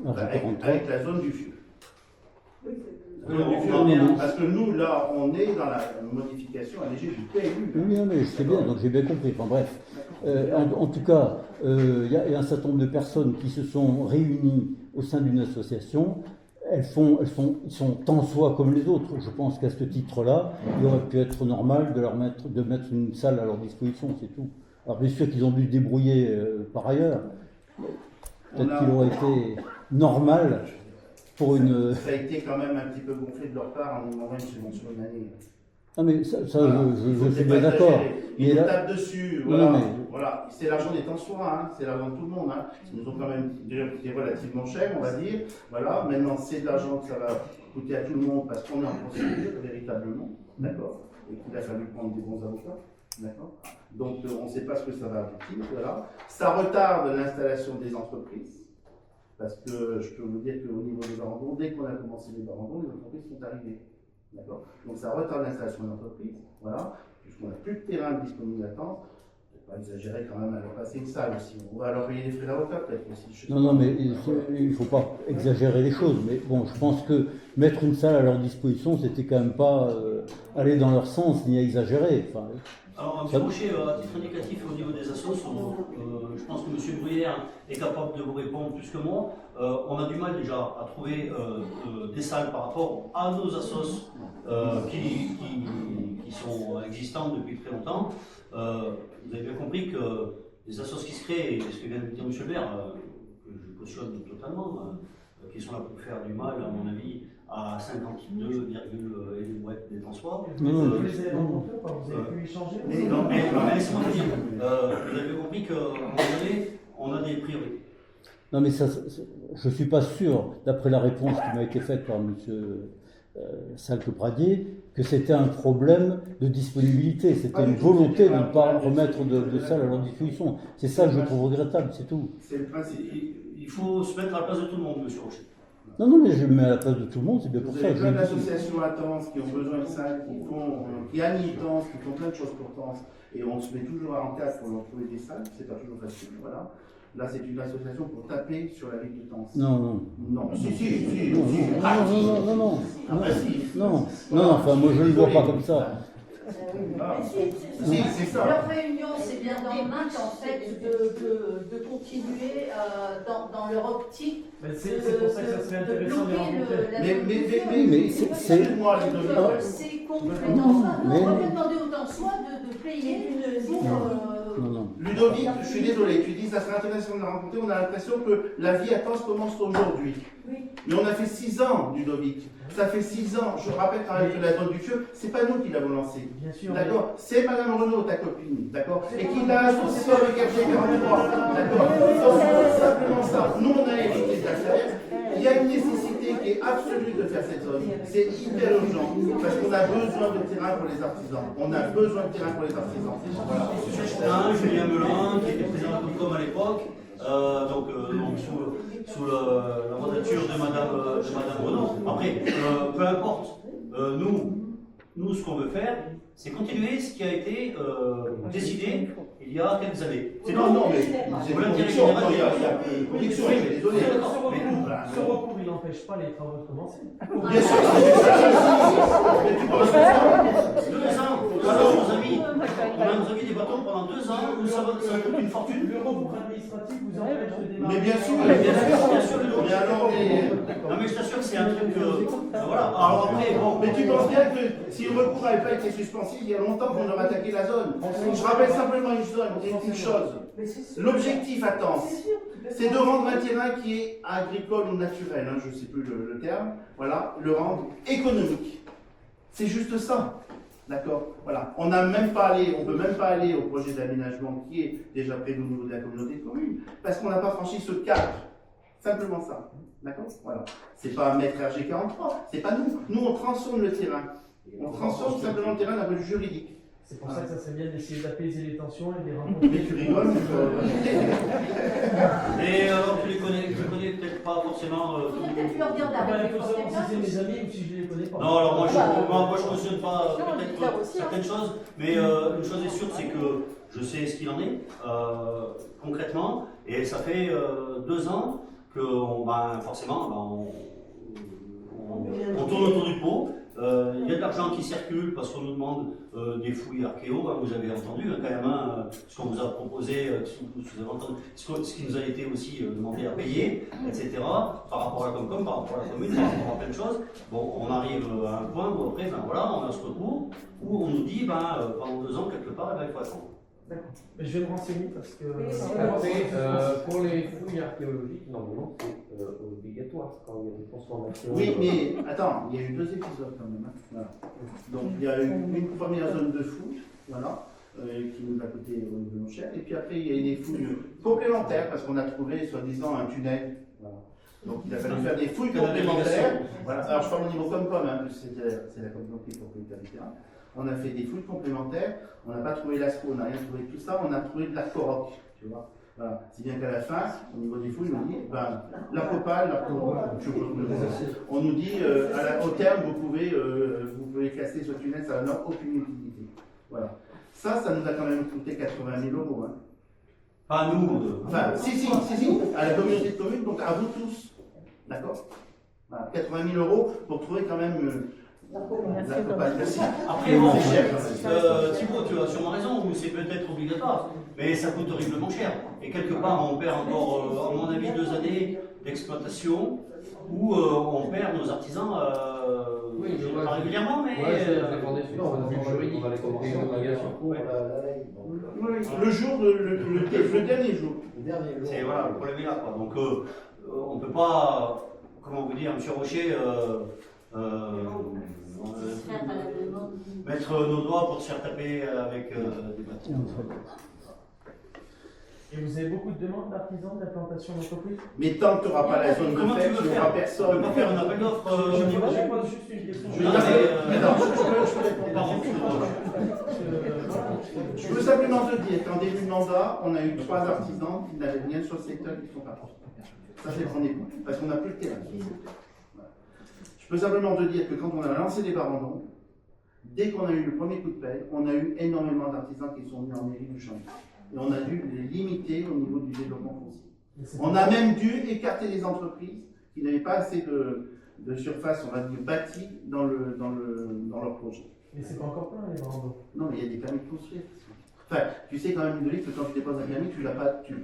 S1: RG43. Avec la zone du FUR.
S4: Non.
S1: Parce que nous, là, on est dans la modification allégée du PLU.
S4: Oui, mais je sais bien, donc j'ai bien compris. Enfin bref. En tout cas, il y a un certain nombre de personnes qui se sont réunies au sein d'une association. Ils sont en soi comme les autres. Je pense qu'à ce titre-là, il aurait pu être normal de mettre une salle à leur disposition, c'est tout. Alors bien sûr qu'ils ont dû se débrouiller par ailleurs, Peut-être qu'il aurait été normal pour une.
S1: Ça a été quand même un petit peu gonflé de leur part en demandant une subvention une année.
S4: Ah mais ça
S1: Voilà.
S4: je suis bien d'accord.
S1: Ils
S4: Mais
S1: nous
S4: là-
S1: tapent dessus.
S4: Non,
S1: Voilà.
S4: mais-
S1: Voilà. C'est l'argent des tensoirs, hein. C'est l'argent de tout le monde. Hein. Ils nous ont quand même déjà coûté relativement cher, on va dire. Voilà. Maintenant, c'est de l'argent que ça va coûter à tout le monde parce qu'on est en procédure, véritablement. D'accord. Et qu'il a fallu prendre des bons avocats. D'accord. Donc, on ne sait pas ce que ça va aboutir. Voilà. Ça retarde l'installation des entreprises. Parce que je peux vous dire qu'au niveau des barandons, dès qu'on a commencé les barandons, les entreprises sont arrivées. D'accord. Donc ça retarde l'installation de l'entreprise, voilà, puisqu'on n'a plus de terrain disponible à temps. Il ne faut pas exagérer quand même à leur passer une salle aussi. On va leur payer les frais d'avocat peut-être aussi. Je sais
S4: Non,
S1: pas.
S4: non, mais il ne faut pas exagérer les choses. Mais bon, je pense que mettre une salle à leur disposition, c'était quand même pas aller dans leur sens ni exagérer. Enfin,
S6: Alors, un petit crochet à titre indicatif au niveau des assos, je pense que M. Bruyère est capable de vous répondre plus que moi. On a du mal déjà à trouver des salles par rapport à nos assos qui sont existantes depuis très longtemps. Vous avez bien compris que les assos qui se créent, et ce que vient de dire M. Bert, que je cautionne totalement, qui sont là pour faire du mal, à mon avis, à 52, et des mouettes des tensoirs.
S4: non, non,
S3: Vous les avez rencontrés ou pas? Vous avez pu échanger?
S6: Mais laissez-moi vous dire, vous avez compris qu'à un moment donné, on a des priorités.
S4: non, mais ça, je ne suis pas sûr, d'après la réponse qui m'a été faite par M. Salque-Pradier, que c'était un problème de disponibilité. C'était une volonté de ne pas remettre de salle à leur disposition. C'est ça que je trouve regrettable, c'est tout.
S1: C'est le principe.
S6: Il faut se mettre à la place de tout le monde, M. Rocher.
S4: Non, non, mais je me mets à la place de tout le monde, c'est bien pour
S1: Vous
S4: ça
S1: avez
S4: que
S1: plein
S4: je le dis.
S1: d'associations à Tence qui ont besoin de salles, qui animent Tence, qui font plein de choses pour Tence. Et on se met toujours à l'encadre pour leur trouver des salles, c'est pas toujours facile, voilà. Là, c'est une association pour taper sur la ville de Tence.
S4: Non, non.
S1: Non, si.
S4: Non,
S1: Ah,
S4: non, non, non,
S1: Ah, bah, si.
S4: non, non, enfin, moi je ne le vois pas comme ça.
S1: Ah,
S2: Mais
S1: si, c'est ça.
S2: Leur réunion, c'est bien dans le but, en fait, de continuer dans leur optique.
S3: Mais c'est pour ça que ça serait intéressant de les rencontrer.
S4: Mais c'est-
S1: Excuse-moi, les deux.
S2: C'est complètement ça.
S4: Mais-
S2: On va bien demander autant soit de payer pour.
S4: Non, non.
S1: Ludovic, je suis désolé, tu dis ça serait intéressant de la rencontrer, on a l'impression que la vie à Tence commence aujourd'hui.
S2: Oui.
S1: Mais on a fait 6 ans, Ludovic. Ça fait 6 ans. Je rappelle quand même que la zone du feu, c'est pas nous qui l'avons lancée.
S3: Bien sûr.
S1: D'accord. C'est Madame Renaud, ta copine. D'accord. Et qui l'a associé avec RG43. D'accord. Donc, c'est simplement ça. Nous, on a hérité de la carrière. Il y a une nécessité qui est absolue de faire cette zone. C'est hyper urgent. Parce qu'on a besoin de terrain pour les artisans. On a besoin de terrain pour les artisans. Voilà.
S6: Julien Melun, qui était président de Concom à l'époque, donc sous la mandature de Madame Renaud. Après, peu importe, nous, ce qu'on veut faire, c'est continuer ce qui a été décidé il y a quelques années. C'est
S1: Non, mais c'est une conviction. Attends, il y a une conviction, je suis désolé.
S3: Ce recours, il n'empêche pas les travaux de commencer.
S1: Bien sûr, mais tu penses que ça
S6: 2 ans, alors nos amis, on a nos amis des bâtons pendant 2 ans où ça coûte une fortune.
S3: Le recours administratif vous empêche de démarrer.
S1: Mais bien sûr,
S6: Ludo.
S1: mais alors,
S6: Non mais je t'assure que c'est un truc. Voilà. Alors après, bon.
S1: mais tu penses bien que si le recours n'avait pas été suspensif, il y a longtemps qu'on aurait attaqué la zone. Je rappelle simplement une chose. L'objectif à Tence, c'est de rendre un terrain qui est agricole ou naturel, hein, je ne sais plus le terme, voilà, le rendre économique. C'est juste ça. D'accord. Voilà. On n'a même pas allé, on peut même pas aller au projet d'aménagement qui est déjà prévu au niveau de la communauté de communes, parce qu'on n'a pas franchi ce cadre. Simplement ça. D'accord. Voilà. C'est pas un mètre RG43, c'est pas nous. Nous, on transforme le terrain. On transforme simplement le terrain d'un point de vue juridique.
S3: C'est pour ça que ça serait bien d'essayer d'apaiser les tensions et de les rencontrer.
S1: Mais tu rigoles,
S6: Et alors tu les connais, je connais peut-être pas forcément.
S2: Peut-être leur dire
S3: Ah ben,
S2: d'arrêter
S3: il faut savoir si c'est mes amis ou si je les connais pas.
S6: Non, alors moi je cautionne pas
S5: Sinon, on le dit
S6: peut-être
S5: aussi, hein.
S6: certaines choses, mais une chose est sûre, c'est que je sais ce qu'il en est concrètement, et ça fait 2 ans que forcément on tourne autour du pot. Il y a de l'argent qui circule parce qu'on nous demande des fouilles archéo, hein, vous avez entendu quand même ce qu'on vous a proposé, vous avez entendu, ce qui nous a été aussi demandé à payer, etc. Par rapport à la Comcom, par rapport à la commune, par rapport à plein de choses. Bon, on arrive à un point où après, voilà, on a ce recours où on nous dit pendant 2 ans quelque part, il faut attendre.
S3: D'accord. Mais je vais me renseigner parce que.
S8: Après, pour les fouilles archéologiques, normalement, c'est obligatoire quand il y a une transformation.
S1: Oui, mais attends, il y a eu 2 épisodes quand même. Hein. Voilà. Donc il y a eu une première zone de fouille, voilà, qui nous a coûté vraiment cher. Et puis après, il y a eu des fouilles complémentaires parce qu'on a trouvé, soi-disant, un tunnel. Voilà. Donc il a fallu faire des fouilles complémentaires. Voilà. Alors je parle au niveau Comcom, hein, c'est la Comcom qui est propriétaire du terrain. On a fait des fouilles complémentaires, on n'a pas trouvé l'asco, on n'a rien trouvé de tout ça, on a trouvé de l'arc-roc, tu vois. Voilà. Si bien qu'à la fin, au niveau des fouilles, on dit, ben, l'arc-opale, on nous dit, au terme, vous pouvez casser ce tunnel, ça n'a aucune utilité. Voilà. Ça nous a quand même coûté 80 000 €. Hein.
S6: Pas nous.
S1: Enfin, si, à la communauté de communes, donc à vous tous. D'accord, voilà, 80 000 € pour trouver quand même l'arc-opale. Merci.
S6: Après, Thibaut, tu as sûrement raison, ou c'est peut-être obligatoire, mais ça coûte horriblement cher. Et quelque part, on perd encore, à mon avis, 2 années d'exploitation, où on perd nos artisans,
S8: Oui, je vois.
S6: pas régulièrement, mais.
S8: Ouais, je dépendais sur le but juridique, c'était une obligation.
S1: Oui, le dernier jour.
S6: C'est voilà, le problème est là, quoi. Donc, on ne peut pas, comment vous dire, M. Rocher, mettre nos doigts pour se faire taper avec des bâtiments.
S3: Et vous avez beaucoup de demandes d'artisans d'implantation d'entreprise?
S1: Mais tant que tu n'auras pas la zone de
S6: Comment tu
S1: fait,
S6: veux
S1: tu
S6: faire?
S1: n'auras
S6: On ne
S1: personne.
S6: peut pas faire un appel d'offres.
S3: Je pose juste une question.
S1: Je veux simplement te dire qu'en début de mandat, on a eu 3 artisans qui n'avaient rien sur le secteur qui sont partis. Ça, c'est le premier point, parce qu'on n'a plus le terrain. Voilà. Je peux simplement te dire que quand on a lancé les barandons, dès qu'on a eu le premier coup de pelle, on a eu énormément d'artisans qui sont venus en mairie du chantier. Et on a dû les limiter au niveau du développement foncier. On a même dû écarter les entreprises qui n'avaient pas assez de surface, on va dire, bâtie dans leur projet.
S3: Mais c'est pas encore plein les barandons.
S1: Non, mais il y a des permis de construire. Enfin, tu sais quand même, Ludovic, que quand tu déposes un permis, tu ne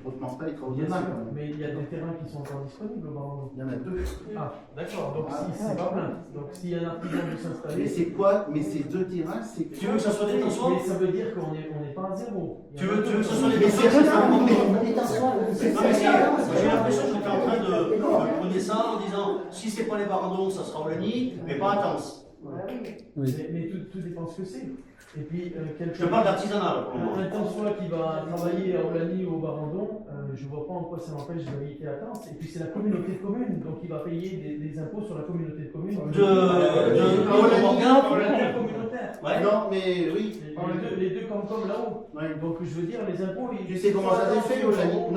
S1: commences pas les travaux de
S3: Bien
S1: main.
S3: sûr,
S1: Quand même.
S3: mais il y a des terrains qui sont encore disponibles au barandon.
S1: Il y en a 2.
S3: Ah, d'accord, donc si c'est pas plein. Donc s'il y a un artisan veut s'installer.
S1: Mais c'est quoi? Mais ces 2 terrains, c'est.
S6: Tu veux que ça soit des tensoirs?
S3: Mais ça veut dire qu'on n'est pas à zéro.
S6: Tu veux que ce soit des
S1: Mais c'est
S6: tensoirs?
S1: rien.
S6: Non, mais si, j'ai l'impression que tu es en train de prôner ça en disant si c'est pas les barandons, ça sera Olagny, mais pas à Tens.
S4: Oui.
S3: Mais tout dépend ce que c'est. Et puis,
S6: Je te parle d'artisanat pour le moment.
S3: un Tensois qui va travailler à Olagny ou au Barandon, je ne vois pas en quoi ça m'empêche d'habiter à Tens. Et puis, c'est la communauté de communes, donc il va payer des impôts sur la communauté de communes.
S6: Olagny
S3: communautaire.
S6: Ouais.
S1: Non, mais oui.
S3: Les deux comme là-haut.
S1: Ouais.
S3: Donc, je veux dire, les impôts.
S1: Tu sais comment ça s'est fait, Olagny?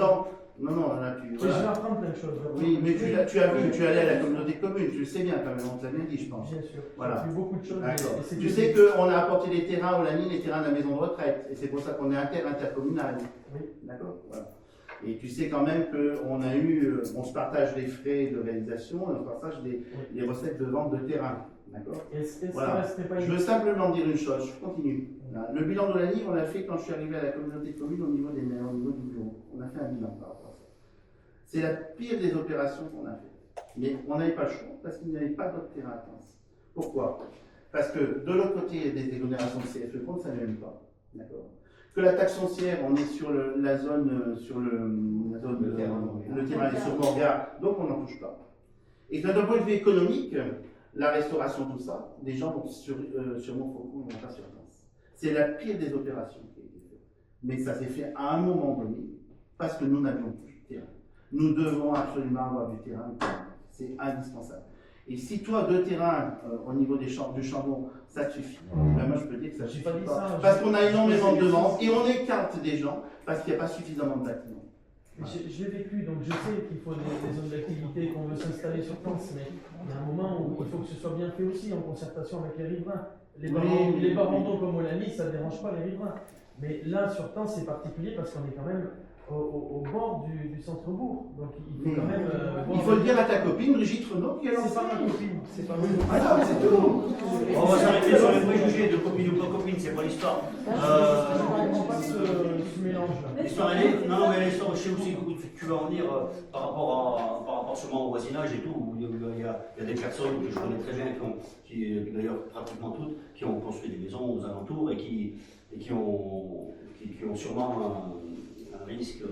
S1: Non, là, tu.
S3: Je vais
S1: Voilà.
S3: apprendre plein de choses.
S1: Oui, mais tu as vu, tu es allé à la communauté de communes, tu le sais bien quand même, on te l'a bien dit, je pense.
S3: Bien sûr.
S1: Voilà.
S3: J'ai appris beaucoup de choses.
S1: D'accord.
S3: et c'est
S1: Tu
S3: que-
S1: sais qu'on a apporté les terrains au Lani, les terrains de la maison de retraite, et c'est pour ça qu'on est intercommunal.
S3: Oui.
S1: D'accord. Voilà. Et tu sais quand même qu'on a eu, on se partage les frais de réalisation, on se partage les recettes de vente de terrain. D'accord.
S3: Est-ce
S1: Voilà.
S3: que resterait pas
S1: Je veux simplement dire une chose, je continue. Voilà. Le bilan de l'année, on l'a fait quand je suis arrivé à la communauté de communes au niveau des maires, au niveau du bureau. On a fait un bilan par rapport à ça. C'est la pire des opérations qu'on a faites. Mais on n'avait pas le choix parce qu'il n'y avait pas d'autre terrain à Tens. Pourquoi? Parce que de l'autre côté, il y a des exonérations de CFE compte, ça ne même pas. D'accord. Que la taxe foncière, on est sur la zone, le terrain est sur Morgard, donc on n'en touche pas. Et que d'un point de vue économique, la restauration, tout ça, des gens vont sur Montfaucon, ne vont pas sur Tens. C'est la pire des opérations qui a été faite. Mais ça s'est fait à un moment donné, parce que nous n'avions plus de terrain. Nous devons absolument avoir du terrain, c'est indispensable. Et si toi, 2 terrains au niveau du Chambon, ça te suffit, ben moi je peux dire que ça ne
S3: J'ai
S1: suffit
S3: pas dit
S1: pas.
S3: ça.
S1: Parce qu'on a énormément de demandes et on écarte des gens parce qu'il n'y a pas suffisamment de bâtiments.
S3: Je l'ai vécu, donc je sais qu'il faut des zones d'activité, qu'on veut s'installer sur Tens, mais il y a un moment où il faut que ce soit bien fait aussi, en concertation avec les riverains. Les barandons comme Olagny, ça ne dérange pas les riverains. Mais là, sur Tens, c'est particulier parce qu'on est quand même au bord du centre-bourg. Donc il faut quand même.
S1: Il faut le dire à ta copine, Brigitte Renaud, qui est
S3: C'est pas ma
S1: l'enseigne.
S3: copine. C'est pas ma copine.
S1: Voilà, c'est tout.
S6: On va s'arrêter sur les préjugés de copine ou pas copine, c'est pas l'histoire.
S3: Je comprends pas ce mélange-là.
S6: L'histoire, elle est. Non, mais l'histoire, je sais aussi où tu vas en venir par rapport seulement au voisinage et tout. Où il y a des personnes que je connais très bien, qui d'ailleurs pratiquement toutes, qui ont construit des maisons aux alentours et qui ont sûrement un risque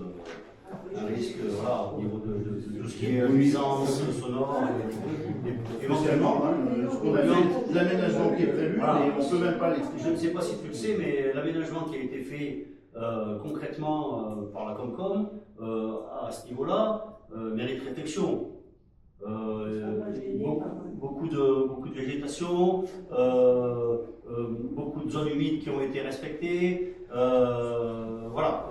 S6: voilà, au niveau de tout ce qui est nuisance sonore.
S1: Éventuellement, ce qu'on a fait, l'aménagement qui est prévu,
S6: Voilà.
S1: mais on ne peut même pas l'expliquer.
S6: Je ne sais pas si tu le sais, mais l'aménagement qui a été fait concrètement par la Comcom à ce niveau-là mérite réflexion. Beaucoup de végétation, beaucoup de zones humides qui ont été respectées. Voilà.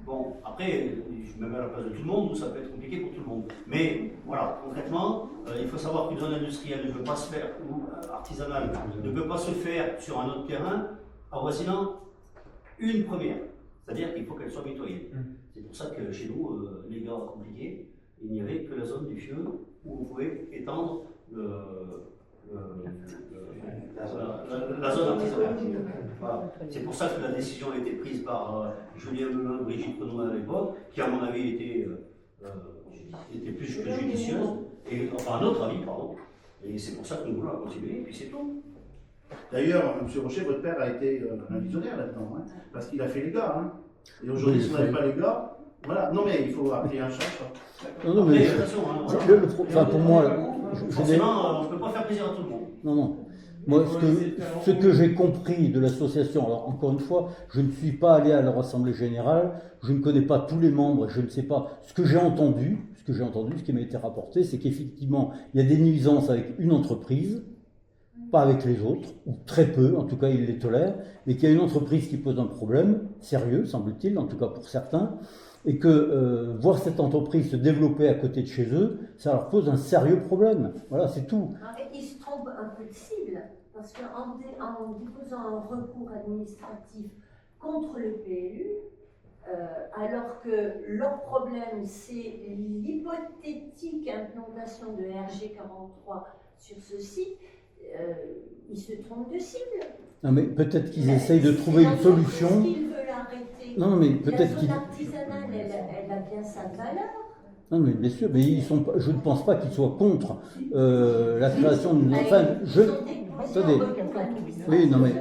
S6: Bon, après, je me mets à la place de tout le monde, où ça peut être compliqué pour tout le monde. Mais voilà, concrètement, il faut savoir qu'une zone industrielle ne peut pas se faire, ou artisanale, ne peut pas se faire sur un autre terrain avoisinant une première. C'est-à-dire qu'il faut qu'elle soit mitoyenne. C'est pour ça que chez nous, les gars compliqués, il n'y avait que la zone du Fieux où on pouvait étendre la zone artisanale. Voilà. C'est pour ça que la décision a été prise par Julien Melun, Brigitte Renaud à l'époque, qui à mon avis était plus que judicieuse, et, enfin à notre avis, pardon. Et c'est pour ça que nous voulons la continuer, et puis c'est tout.
S1: D'ailleurs, M. Rocher, votre père a été un visionnaire là-dedans, hein, parce qu'il a fait les gars. Hein. Et aujourd'hui, si on n'avait pas les gars, voilà. Non, mais il faut appeler un chat.
S4: Non, mais
S6: Après, attention, hein,
S4: enfin, pour moi,
S6: forcément, on ne peut pas faire plaisir à tout le monde.
S4: non. Moi, ce que j'ai compris de l'association, alors encore une fois, je ne suis pas allé à leur assemblée générale, je ne connais pas tous les membres, je ne sais pas. Ce que j'ai entendu, ce qui m'a été rapporté, c'est qu'effectivement, il y a des nuisances avec une entreprise, pas avec les autres, ou très peu, en tout cas ils les tolèrent, mais qu'il y a une entreprise qui pose un problème sérieux, semble-t-il, en tout cas pour certains, et que voir cette entreprise se développer à côté de chez eux, ça leur pose un sérieux problème. Voilà, c'est tout.
S2: Ils se trompent un peu de cible, parce qu'en déposant un recours administratif contre le PLU, alors que leur problème c'est l'hypothétique implantation de RG43 sur ce site, ils se trompent de cible.
S4: Non, mais peut-être qu'ils essayent de trouver une solution.
S2: Ils veulent arrêter.
S4: Non, mais
S2: La
S4: peut-être
S2: zone
S4: qu'ils.
S2: artisanale, elle a bien sa valeur.
S4: Non, mais bien sûr, mais je ne pense pas qu'ils soient contre la création d'une. Enfin, attendez. Oui, non, mais.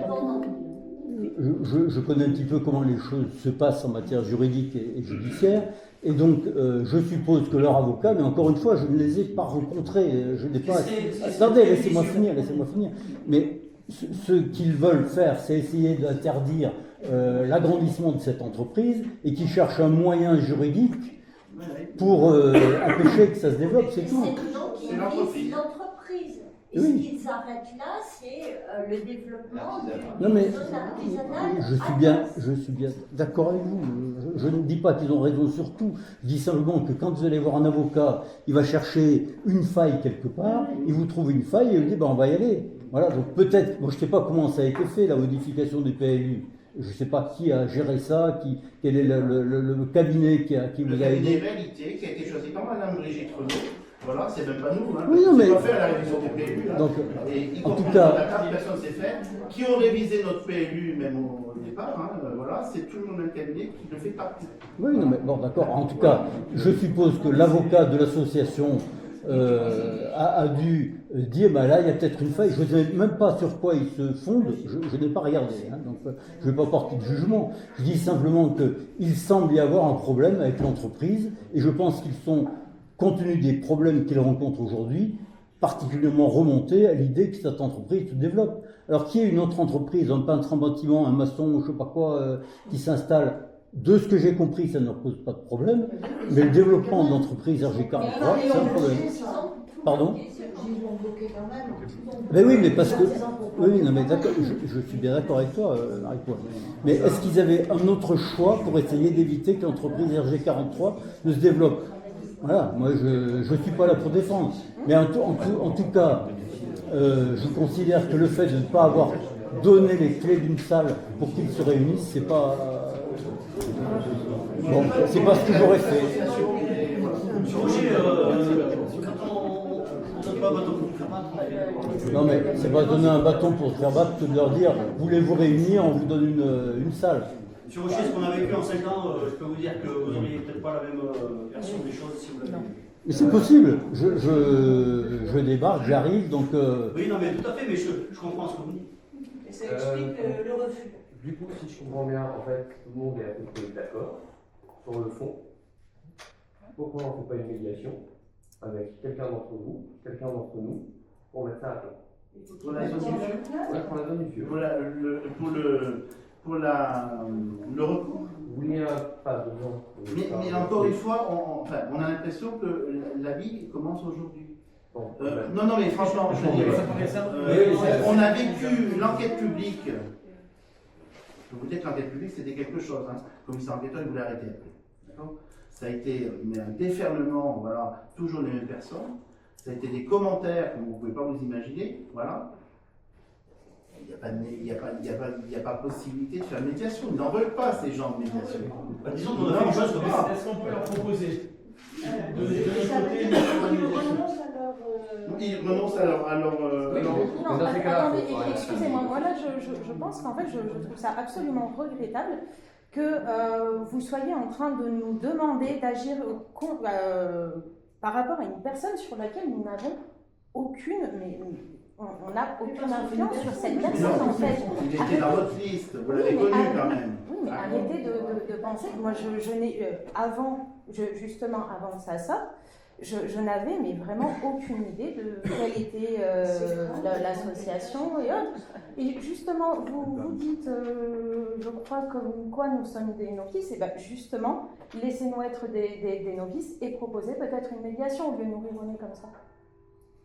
S4: Je connais un petit peu comment les choses se passent en matière juridique et judiciaire, et donc je suppose que leurs avocats, mais encore une fois, je ne les ai pas rencontrés, je n'ai pas. Attendez, laissez-moi finir. Mais ce qu'ils veulent faire, c'est essayer d'interdire l'agrandissement de cette entreprise et qui cherchent un moyen juridique pour empêcher que ça se développe, c'est tout.
S2: C'est l'entreprise. Et
S4: Oui.
S2: ce qu'ils arrêtent là, c'est le développement
S4: Non, mais
S2: d'une zone artisanale.
S4: je suis bien d'accord avec vous. Je ne dis pas qu'ils ont raison sur tout. Je dis simplement que quand vous allez voir un avocat, il va chercher une faille quelque part, il vous trouve une faille et il dit on va y aller. Voilà, donc peut-être, je ne sais pas comment ça a été fait, la modification du PLU. Je ne sais pas qui a géré ça, quel est le cabinet qui vous a aidé.
S1: Le cabinet Réalité qui a été choisi par Mme Brigitte Renaud. Voilà, c'est même pas nous. Hein,
S4: Oui, non, mais.
S1: C'est pas fait à la révision du PLU. Hein.
S4: Donc,
S1: et y
S4: en
S1: compris
S4: tout cas.
S1: la carte, personne ne s'est fait. Qui ont révisé notre PLU, même au départ, hein, voilà, c'est tout le même cabinet qui le fait partie.
S4: Oui, non, mais bon, d'accord. En tout cas, je suppose que l'avocat de l'association a dû dire là, il y a peut-être une faille. Je ne sais même pas sur quoi il se fonde. Je n'ai pas regardé. Hein, donc, je ne vais pas porter de jugement. Je dis simplement qu'il semble y avoir un problème avec l'entreprise et je pense qu'ils sont, compte tenu des problèmes qu'ils rencontrent aujourd'hui, particulièrement remontés à l'idée que cette entreprise se développe. Alors qu'il y ait une autre entreprise, un peintre en bâtiment, un maçon, je ne sais pas quoi, qui s'installe, de ce que j'ai compris, ça ne leur pose pas de problème, mais le développement de l'entreprise RG43, c'est un problème. Pardon ? Mais oui, mais parce que... Oui, non, mais d'accord, je suis bien d'accord avec toi, Marie-Paul. Mais est-ce qu'ils avaient un autre choix pour essayer d'éviter que l'entreprise RG43 ne se développe ? Voilà, moi je ne suis pas là pour défendre. Mais en tout cas, je considère que le fait de ne pas avoir donné les clés d'une salle pour qu'ils se réunissent, c'est pas Bon, c'est pas ce que j'aurais fait.
S6: Monsieur Roger, quand on donne pas un bâton pour faire battre, on fait-
S4: Non mais c'est pas donner un bâton pour se faire battre que de leur dire voulez-vous réunir, on vous donne une salle.
S6: Monsieur Rocher, ce qu'on a vécu en 5 ans, je peux vous dire que vous n'auriez peut-être pas la même version des choses si vous l'avez vécu.
S4: Mais c'est possible, je débarque, j'arrive, donc
S6: Oui, non, mais tout à fait, mais je comprends ce que vous dites.
S10: Et ça explique le refus.
S8: Du coup, si je comprends bien, en fait, tout le monde est à peu près d'accord sur le fond. Pourquoi on ne fait pas une médiation avec quelqu'un d'entre vous, quelqu'un d'entre nous, pour mettre ça à plat?
S1: Pour la zone du feu.
S8: Ouais, pour la zone du feu.
S1: Pour le recours.
S8: Vous vouliez pas besoin.
S1: Mais encore une fois, on a l'impression que la vie commence aujourd'hui.
S8: Bon,
S1: Non, mais franchement, je veux dire, on a vécu l'enquête publique. Je peux vous dire que l'enquête publique, c'était quelque chose. Hein. Le commissaire enquêteur, il voulait arrêter après. D'accord. Ça a été un déferlement, voilà, toujours les mêmes personnes. Ça a été des commentaires que vous ne pouvez pas vous imaginer, voilà. Il n'y a pas possibilité de faire médiation. Ils n'en veulent pas, ces gens de médiation.
S6: Bah, disons qu'on a fait une chose comme ça.
S3: Est-ce qu'on peut leur proposer de notre
S10: Ça veut
S3: côté
S10: dire qu'ils renoncent à leur...
S1: Ils renoncent à leur
S8: Oui,
S5: Non,
S8: mais dans ces cas-là,
S5: attendez,
S8: faut-
S5: excusez-moi, moi là je pense qu'en fait je trouve ça absolument regrettable que vous soyez en train de nous demander d'agir par rapport à une personne sur laquelle nous n'avons aucune, mais on n'a aucune influence sur cette personne en fait.
S1: Il était dans votre liste, vous l'avez
S5: Oui, mais
S1: connu
S5: arrêtez-
S1: quand même.
S5: Oui, mais arrêtez de penser que moi je n'ai justement avant que ça sorte, je n'avais mais vraiment aucune idée de quelle était l'association et autres. Et justement, vous dites, je crois comme quoi nous sommes des novices, et bien justement, laissez-nous être des novices et proposer peut-être une médiation au lieu de nous rigonner comme ça.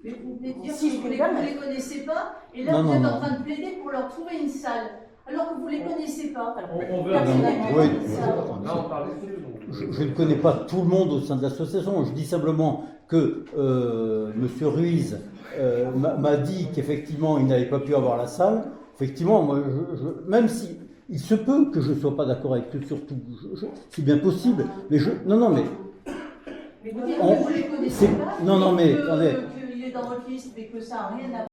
S2: Mais vous venez de dire
S5: Si
S2: que
S5: je
S2: vous
S5: puis
S2: ne
S5: me permettre.
S2: les connaissez pas, et là
S4: Non,
S2: vous
S4: non,
S2: êtes
S4: non.
S2: en train de plaider pour leur trouver une salle, alors que vous ne les connaissez pas.
S3: On veut
S2: Personnellement,
S4: oui.
S2: ça.
S8: Là, on parle des feux, donc.
S4: je ne connais pas tout le monde au sein de l'association. Je dis simplement que M. Ruiz m'a dit qu'effectivement il n'avait pas pu avoir la salle. Effectivement, moi, même si il se peut que je ne sois pas d'accord avec eux, surtout, c'est bien possible. Mais non, mais
S2: Mais vous dites
S4: On-
S2: que vous ne les connaissez
S4: c'est-
S2: pas,
S4: non, mais
S2: que-
S4: attendez.
S2: qu'il est dans votre liste, mais que ça n'a rien à